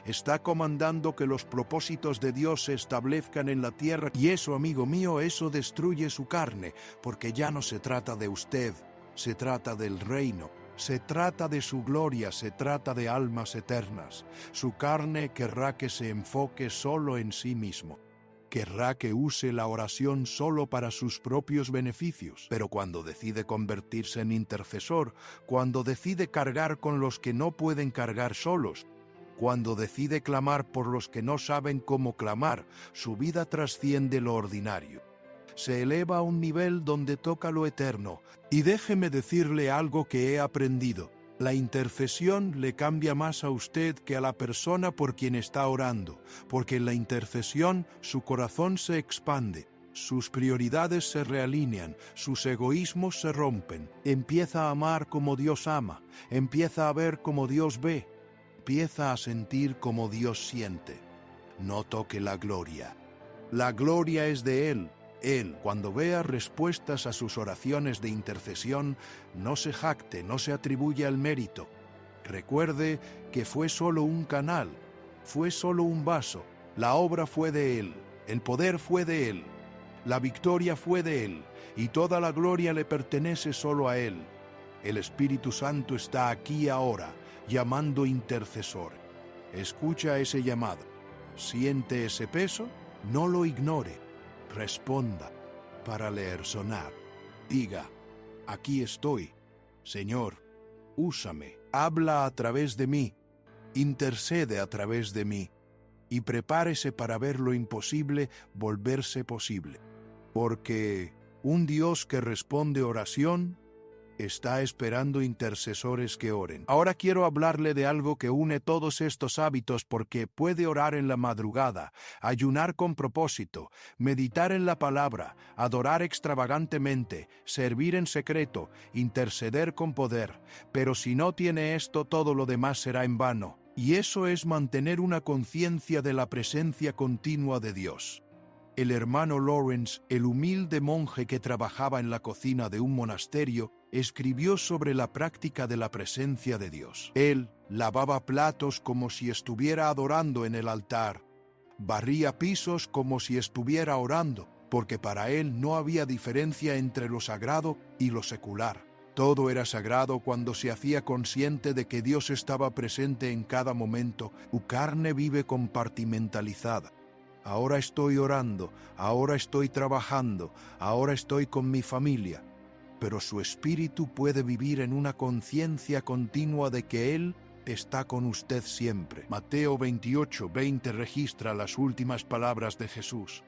Está comandando que los propósitos de Dios se establezcan en la tierra, y eso, amigo mío, eso destruye su carne, porque ya no se trata de usted, se trata del reino, se trata de su gloria, se trata de almas eternas. Su carne querrá que se enfoque solo en sí mismo. Querrá que use la oración solo para sus propios beneficios, pero cuando decide convertirse en intercesor, cuando decide cargar con los que no pueden cargar solos, cuando decide clamar por los que no saben cómo clamar, su vida trasciende lo ordinario. Se eleva a un nivel donde toca lo eterno. Y déjeme decirle algo que he aprendido: la intercesión le cambia más a usted que a la persona por quien está orando, porque en la intercesión su corazón se expande, sus prioridades se realinean, sus egoísmos se rompen, empieza a amar como Dios ama, empieza a ver como Dios ve, empieza a sentir como Dios siente. No toque la gloria. La gloria es de Él. Él, cuando vea respuestas a sus oraciones de intercesión, no se jacte, no se atribuye el mérito. Recuerde que fue solo un canal, fue solo un vaso. La obra fue de Él, el poder fue de Él, la victoria fue de Él, y toda la gloria le pertenece solo a Él. El Espíritu Santo está aquí ahora, llamando intercesor. Escucha ese llamado. ¿Siente ese peso? No lo ignore. Responda para leer sonar. Diga: aquí estoy. Señor, úsame. Habla a través de mí. Intercede a través de mí. Y prepárese para ver lo imposible volverse posible. Porque un Dios que responde oración está esperando intercesores que oren. Ahora quiero hablarle de algo que une todos estos hábitos, porque puede orar en la madrugada, ayunar con propósito, meditar en la palabra, adorar extravagantemente, servir en secreto, interceder con poder. Pero si no tiene esto, todo lo demás será en vano. Y eso es mantener una conciencia de la presencia continua de Dios. El hermano Lawrence, el humilde monje que trabajaba en la cocina de un monasterio, escribió sobre la práctica de la presencia de Dios. Él lavaba platos como si estuviera adorando en el altar, barría pisos como si estuviera orando, porque para él no había diferencia entre lo sagrado y lo secular. Todo era sagrado cuando se hacía consciente de que Dios estaba presente en cada momento. Su carne vive compartimentalizada. Ahora estoy orando, ahora estoy trabajando, ahora estoy con mi familia. Pero su espíritu puede vivir en una conciencia continua de que Él está con usted siempre. Mateo 28:20 registra las últimas palabras de Jesús.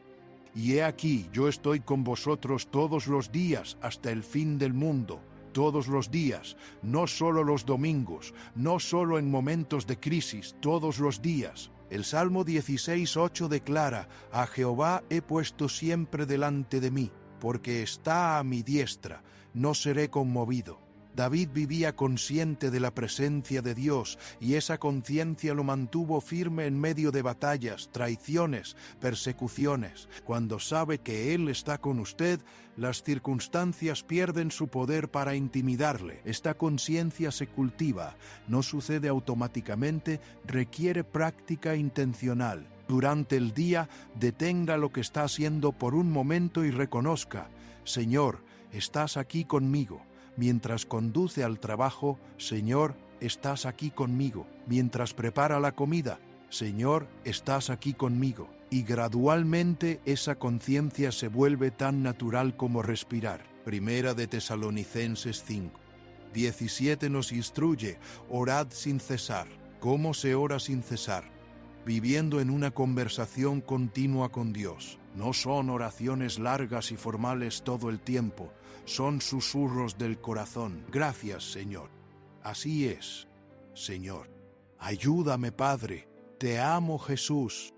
Y he aquí, yo estoy con vosotros todos los días hasta el fin del mundo. Todos los días, no solo los domingos, no solo en momentos de crisis, todos los días. El Salmo 16:8 declara: a Jehová he puesto siempre delante de mí, porque está a mi diestra, no seré conmovido. David vivía consciente de la presencia de Dios, y esa conciencia lo mantuvo firme en medio de batallas, traiciones, persecuciones. Cuando sabe que Él está con usted, las circunstancias pierden su poder para intimidarle. Esta conciencia se cultiva, no sucede automáticamente, requiere práctica intencional. Durante el día, detenga lo que está haciendo por un momento y reconozca: Señor, estás aquí conmigo. Mientras conduce al trabajo: Señor, estás aquí conmigo. Mientras prepara la comida: Señor, estás aquí conmigo. Y gradualmente esa conciencia se vuelve tan natural como respirar. Primera de Tesalonicenses 5:17 nos instruye: orad sin cesar. ¿Cómo se ora sin cesar? Viviendo en una conversación continua con Dios. No son oraciones largas y formales todo el tiempo, son susurros del corazón. Gracias, Señor. Así es, Señor. Ayúdame, Padre. Te amo, Jesús.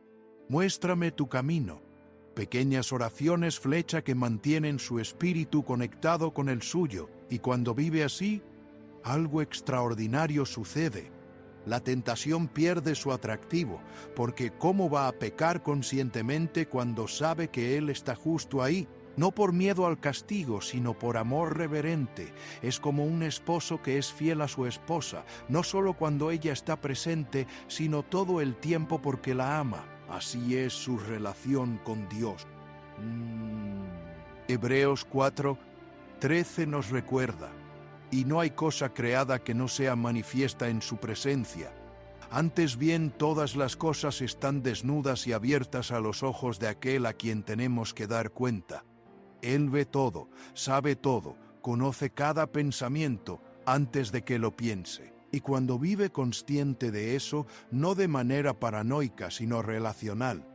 Muéstrame tu camino. Pequeñas oraciones flecha que mantienen su espíritu conectado con el suyo, y cuando vive así, algo extraordinario sucede. La tentación pierde su atractivo, porque ¿cómo va a pecar conscientemente cuando sabe que Él está justo ahí? No por miedo al castigo, sino por amor reverente. Es como un esposo que es fiel a su esposa, no solo cuando ella está presente, sino todo el tiempo porque la ama. Así es su relación con Dios. Hebreos 4:13 nos recuerda: y no hay cosa creada que no sea manifiesta en su presencia. Antes bien, todas las cosas están desnudas y abiertas a los ojos de aquel a quien tenemos que dar cuenta. Él ve todo, sabe todo, conoce cada pensamiento antes de que lo piense. Y cuando vive consciente de eso, no de manera paranoica, sino relacional,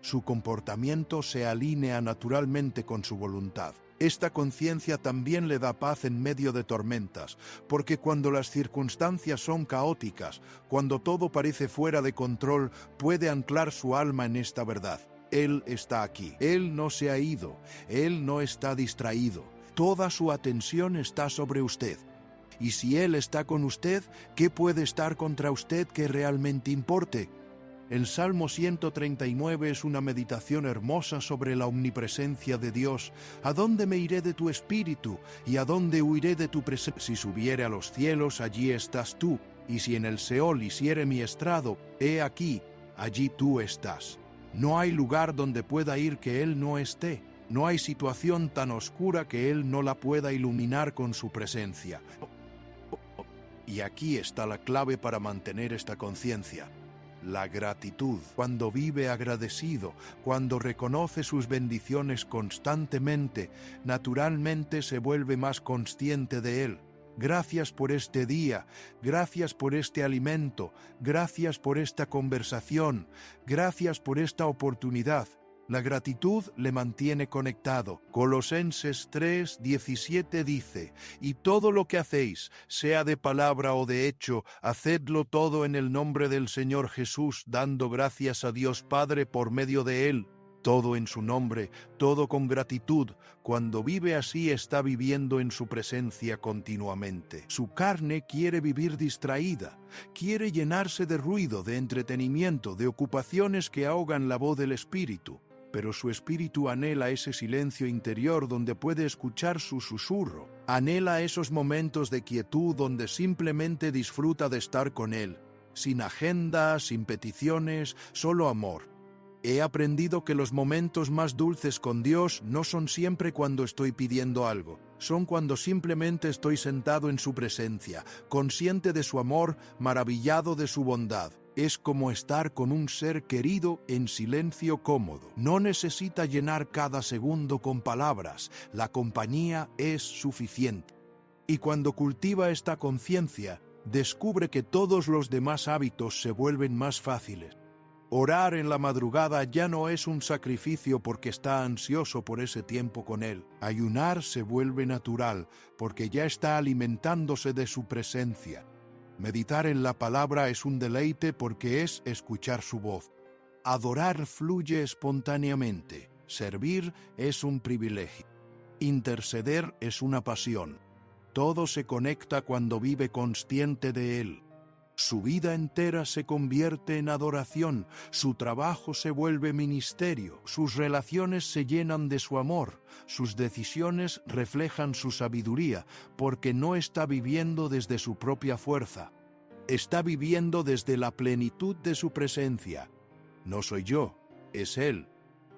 su comportamiento se alinea naturalmente con su voluntad. Esta conciencia también le da paz en medio de tormentas, porque cuando las circunstancias son caóticas, cuando todo parece fuera de control, puede anclar su alma en esta verdad: Él está aquí, Él no se ha ido, Él no está distraído, toda su atención está sobre usted. Y si Él está con usted, ¿qué puede estar contra usted que realmente importe? El Salmo 139 es una meditación hermosa sobre la omnipresencia de Dios. ¿A dónde me iré de tu espíritu? ¿Y a dónde huiré de tu presencia? Si subiere a los cielos, allí estás tú. Y si en el Seol hiciere mi estrado, he aquí, allí tú estás. No hay lugar donde pueda ir que Él no esté. No hay situación tan oscura que Él no la pueda iluminar con su presencia. Y aquí está la clave para mantener esta conciencia: la gratitud. Cuando vive agradecido, cuando reconoce sus bendiciones constantemente, naturalmente se vuelve más consciente de Él. Gracias por este día, gracias por este alimento, gracias por esta conversación, gracias por esta oportunidad. La gratitud le mantiene conectado. Colosenses 3:17 dice: y todo lo que hacéis, sea de palabra o de hecho, hacedlo todo en el nombre del Señor Jesús, dando gracias a Dios Padre por medio de Él. Todo en su nombre, todo con gratitud. Cuando vive así, está viviendo en su presencia continuamente. Su carne quiere vivir distraída, quiere llenarse de ruido, de entretenimiento, de ocupaciones que ahogan la voz del espíritu. pero su espíritu anhela ese silencio interior donde puede escuchar su susurro. Anhela esos momentos de quietud donde simplemente disfruta de estar con Él, sin agenda, sin peticiones, solo amor. He aprendido que los momentos más dulces con Dios no son siempre cuando estoy pidiendo algo, son cuando simplemente estoy sentado en su presencia, consciente de su amor, maravillado de su bondad. Es como estar con un ser querido en silencio cómodo. No necesita llenar cada segundo con palabras, la compañía es suficiente. Y cuando cultiva esta conciencia, descubre que todos los demás hábitos se vuelven más fáciles. Orar en la madrugada ya no es un sacrificio porque está ansioso por ese tiempo con Él. Ayunar se vuelve natural porque ya está alimentándose de su presencia. Meditar en la palabra es un deleite porque es escuchar su voz. Adorar fluye espontáneamente. Servir es un privilegio. Interceder es una pasión. Todo se conecta cuando vive consciente de Él. Su vida entera se convierte en adoración, su trabajo se vuelve ministerio, sus relaciones se llenan de su amor, sus decisiones reflejan su sabiduría, porque no está viviendo desde su propia fuerza, está viviendo desde la plenitud de su presencia. No soy yo, es Él.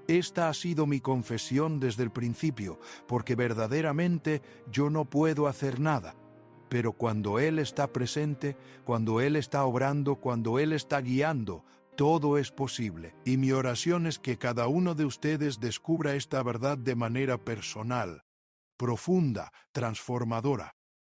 Esta ha sido mi confesión desde el principio, porque verdaderamente yo no puedo hacer nada. Pero cuando Él está presente, cuando Él está obrando, cuando Él está guiando, todo es posible. Y mi oración es que cada uno de ustedes descubra esta verdad de manera personal, profunda, transformadora.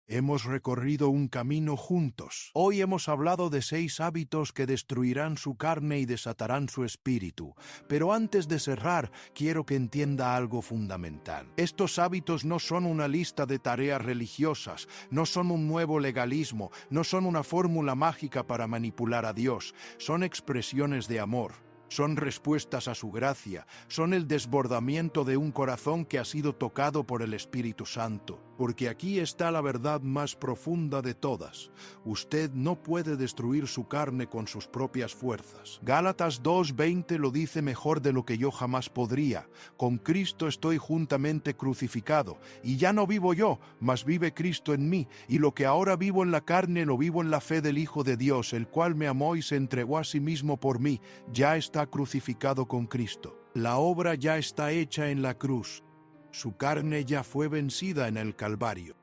Hemos recorrido un camino juntos. Hoy hemos hablado de 6 hábitos que destruirán su carne y desatarán su espíritu. Pero antes de cerrar, quiero que entienda algo fundamental. Estos hábitos no son una lista de tareas religiosas, no son un nuevo legalismo, no son una fórmula mágica para manipular a Dios. Son expresiones de amor. Son respuestas a su gracia, son el desbordamiento de un corazón que ha sido tocado por el Espíritu Santo. Porque aquí está la verdad más profunda de todas. Usted no puede destruir su carne con sus propias fuerzas. Gálatas 2:20 lo dice mejor de lo que yo jamás podría. Con Cristo estoy juntamente crucificado, y ya no vivo yo, mas vive Cristo en mí, y lo que ahora vivo en la carne lo vivo en la fe del Hijo de Dios, el cual me amó y se entregó a sí mismo por mí. Ya está crucificado con Cristo. La obra ya está hecha en la cruz. Su carne ya fue vencida en el Calvario.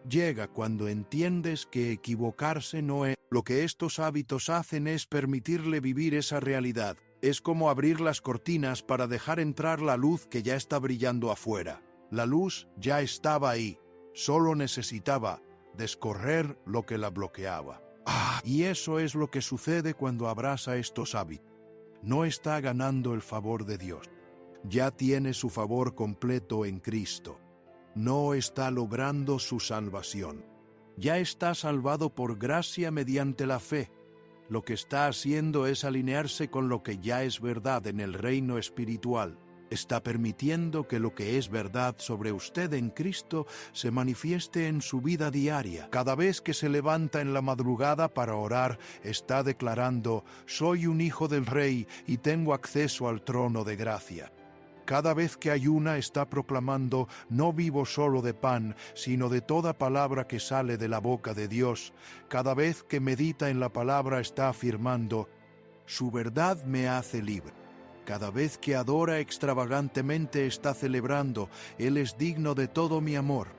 Llega cuando entiendes que equivocarse no es. Lo que estos hábitos hacen es permitirle vivir esa realidad. Es como abrir las cortinas para dejar entrar la luz que ya está brillando afuera. La luz ya estaba ahí. Solo necesitaba descorrer lo que la bloqueaba. Y eso es lo que sucede cuando abraza estos hábitos. No está ganando el favor de Dios. Ya tiene su favor completo en Cristo. No está logrando su salvación. Ya está salvado por gracia mediante la fe. Lo que está haciendo es alinearse con lo que ya es verdad en el reino espiritual. Está permitiendo que lo que es verdad sobre usted en Cristo se manifieste en su vida diaria. Cada vez que se levanta en la madrugada para orar, está declarando: soy un hijo del Rey y tengo acceso al trono de gracia. Cada vez que ayuna está proclamando: no vivo solo de pan, sino de toda palabra que sale de la boca de Dios. Cada vez que medita en la palabra está afirmando: su verdad me hace libre. Cada vez que adora extravagantemente está celebrando: Él es digno de todo mi amor.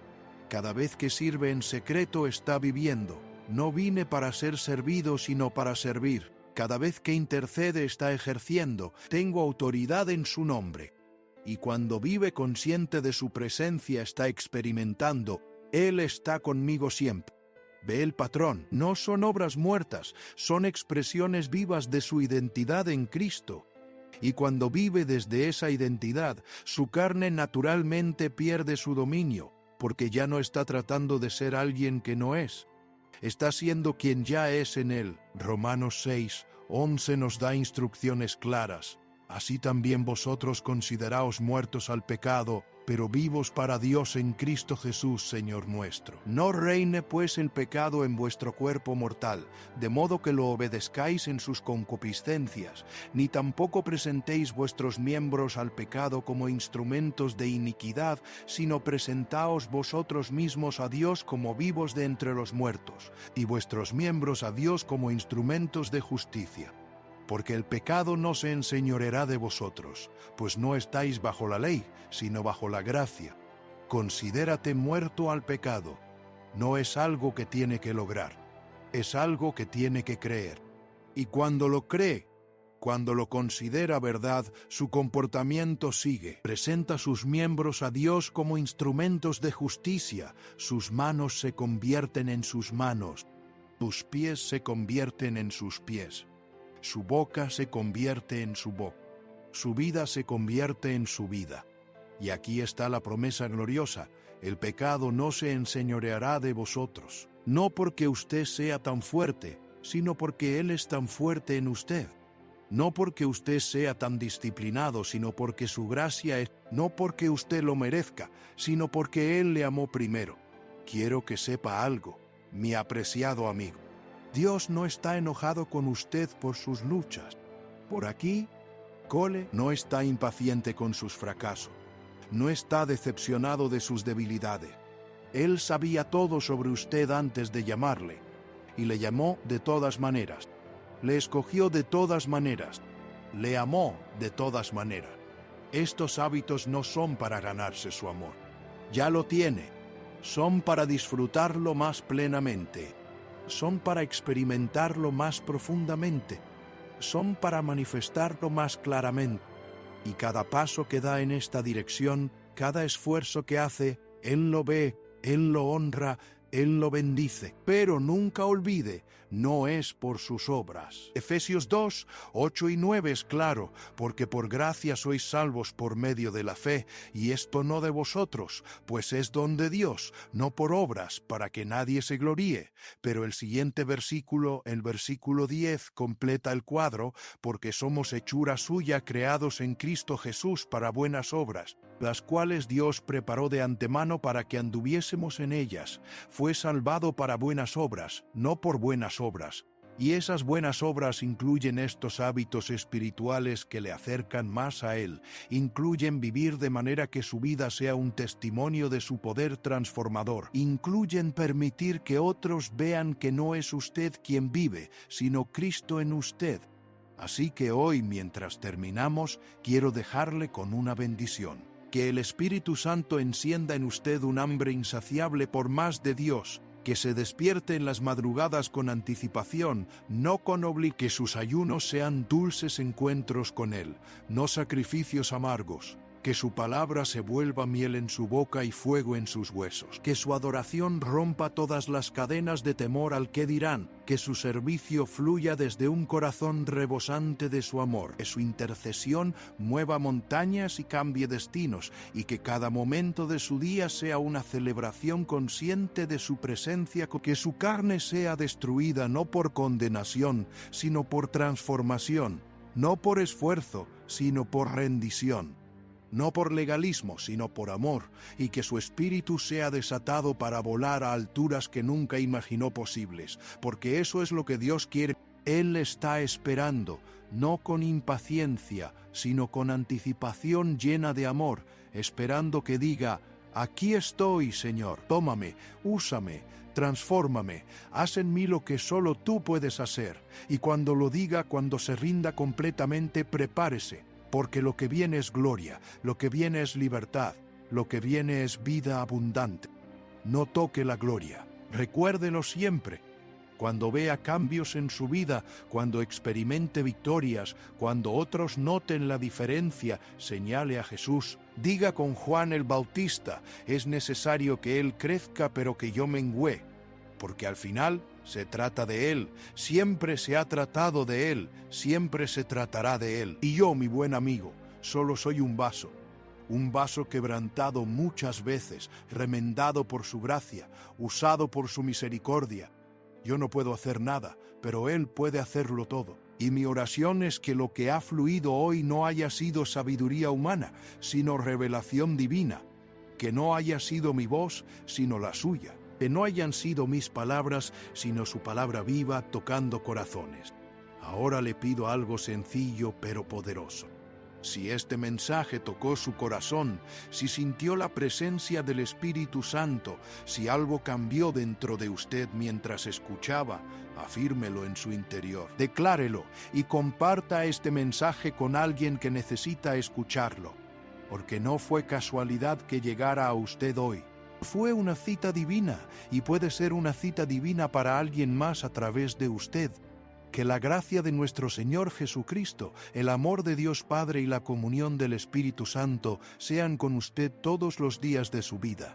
Cada vez que sirve en secreto está viviendo: no vine para ser servido, sino para servir. Cada vez que intercede está ejerciendo: tengo autoridad en su nombre. Y cuando vive consciente de su presencia está experimentando: Él está conmigo siempre. Ve el patrón. No son obras muertas, son expresiones vivas de su identidad en Cristo. Y cuando vive desde esa identidad, su carne naturalmente pierde su dominio, porque ya no está tratando de ser alguien que no es. Está siendo quien ya es en Él. Romanos 6:11 nos da instrucciones claras. Así también vosotros consideraos muertos al pecado, pero vivos para Dios en Cristo Jesús, Señor nuestro. No reine pues el pecado en vuestro cuerpo mortal, de modo que lo obedezcáis en sus concupiscencias, ni tampoco presentéis vuestros miembros al pecado como instrumentos de iniquidad, sino presentaos vosotros mismos a Dios como vivos de entre los muertos, y vuestros miembros a Dios como instrumentos de justicia. Porque el pecado no se enseñoreará de vosotros, pues no estáis bajo la ley, sino bajo la gracia. Considérate muerto al pecado. No es algo que tiene que lograr, es algo que tiene que creer. Y cuando lo cree, cuando lo considera verdad, su comportamiento sigue. Presenta sus miembros a Dios como instrumentos de justicia. Sus manos se convierten en sus manos. Sus pies se convierten en sus pies. Su boca se convierte en su boca. Su vida se convierte en su vida. Y aquí está la promesa gloriosa: el pecado no se enseñoreará de vosotros. No porque usted sea tan fuerte, sino porque Él es tan fuerte en usted. No porque usted sea tan disciplinado, sino porque su gracia es. No porque usted lo merezca, sino porque Él le amó primero. Quiero que sepa algo, mi apreciado amigo. Dios no está enojado con usted por sus luchas. Por aquí, Cole no está impaciente con sus fracasos. No está decepcionado de sus debilidades. Él sabía todo sobre usted antes de llamarle, y le llamó de todas maneras. Le escogió de todas maneras. Le amó de todas maneras. Estos hábitos no son para ganarse su amor. Ya lo tiene. Son para disfrutarlo más plenamente. Son para experimentarlo más profundamente. Son para manifestarlo más claramente. Y cada paso que da en esta dirección, cada esfuerzo que hace, Él lo ve, Él lo honra, Él lo bendice. Pero nunca olvide, no es por sus obras. Efesios 2, 8 y 9 es claro: porque por gracia sois salvos por medio de la fe, y esto no de vosotros, pues es don de Dios, no por obras, para que nadie se gloríe. Pero el siguiente versículo, el versículo 10, completa el cuadro: porque somos hechura suya, creados en Cristo Jesús para buenas obras, las cuales Dios preparó de antemano para que anduviésemos en ellas. Fue salvado para buenas obras, no por buenas obras. Y esas buenas obras incluyen estos hábitos espirituales que le acercan más a Él. Incluyen vivir de manera que su vida sea un testimonio de su poder transformador. Incluyen permitir que otros vean que no es usted quien vive, sino Cristo en usted. Así que hoy, mientras terminamos, quiero dejarle con una bendición. Que el Espíritu Santo encienda en usted un hambre insaciable por más de Dios, que se despierte en las madrugadas con anticipación, no con obligación, que sus ayunos sean dulces encuentros con Él, no sacrificios amargos, que su palabra se vuelva miel en su boca y fuego en sus huesos, que su adoración rompa todas las cadenas de temor al que dirán, que su servicio fluya desde un corazón rebosante de su amor, que su intercesión mueva montañas y cambie destinos, y que cada momento de su día sea una celebración consciente de su presencia, que su carne sea destruida no por condenación, sino por transformación, no por esfuerzo, sino por rendición. No por legalismo, sino por amor, y que su espíritu sea desatado para volar a alturas que nunca imaginó posibles, porque eso es lo que Dios quiere. Él está esperando, no con impaciencia, sino con anticipación llena de amor, esperando que diga: aquí estoy, Señor, tómame, úsame, transfórmame, haz en mí lo que solo tú puedes hacer. Y cuando lo diga, cuando se rinda completamente, prepárese. Porque lo que viene es gloria, lo que viene es libertad, lo que viene es vida abundante. No toque la gloria, recuérdelo siempre. Cuando vea cambios en su vida, cuando experimente victorias, cuando otros noten la diferencia, señale a Jesús. Diga con Juan el Bautista: es necesario que Él crezca, pero que yo mengüe. Porque al final se trata de Él, siempre se ha tratado de Él, siempre se tratará de Él. Y yo, mi buen amigo, solo soy un vaso quebrantado muchas veces, remendado por su gracia, usado por su misericordia. Yo no puedo hacer nada, pero Él puede hacerlo todo. Y mi oración es que lo que ha fluido hoy no haya sido sabiduría humana, sino revelación divina. que no haya sido mi voz, sino la suya, que no hayan sido mis palabras, sino su palabra viva tocando corazones. Ahora le pido algo sencillo pero poderoso. Si este mensaje tocó su corazón, si sintió la presencia del Espíritu Santo, si algo cambió dentro de usted mientras escuchaba, afírmelo en su interior, declárelo y comparta este mensaje con alguien que necesita escucharlo, porque no fue casualidad que llegara a usted hoy. Fue una cita divina y puede ser una cita divina para alguien más a través de usted. Que la gracia de nuestro Señor Jesucristo, el amor de Dios Padre y la comunión del Espíritu Santo sean con usted todos los días de su vida.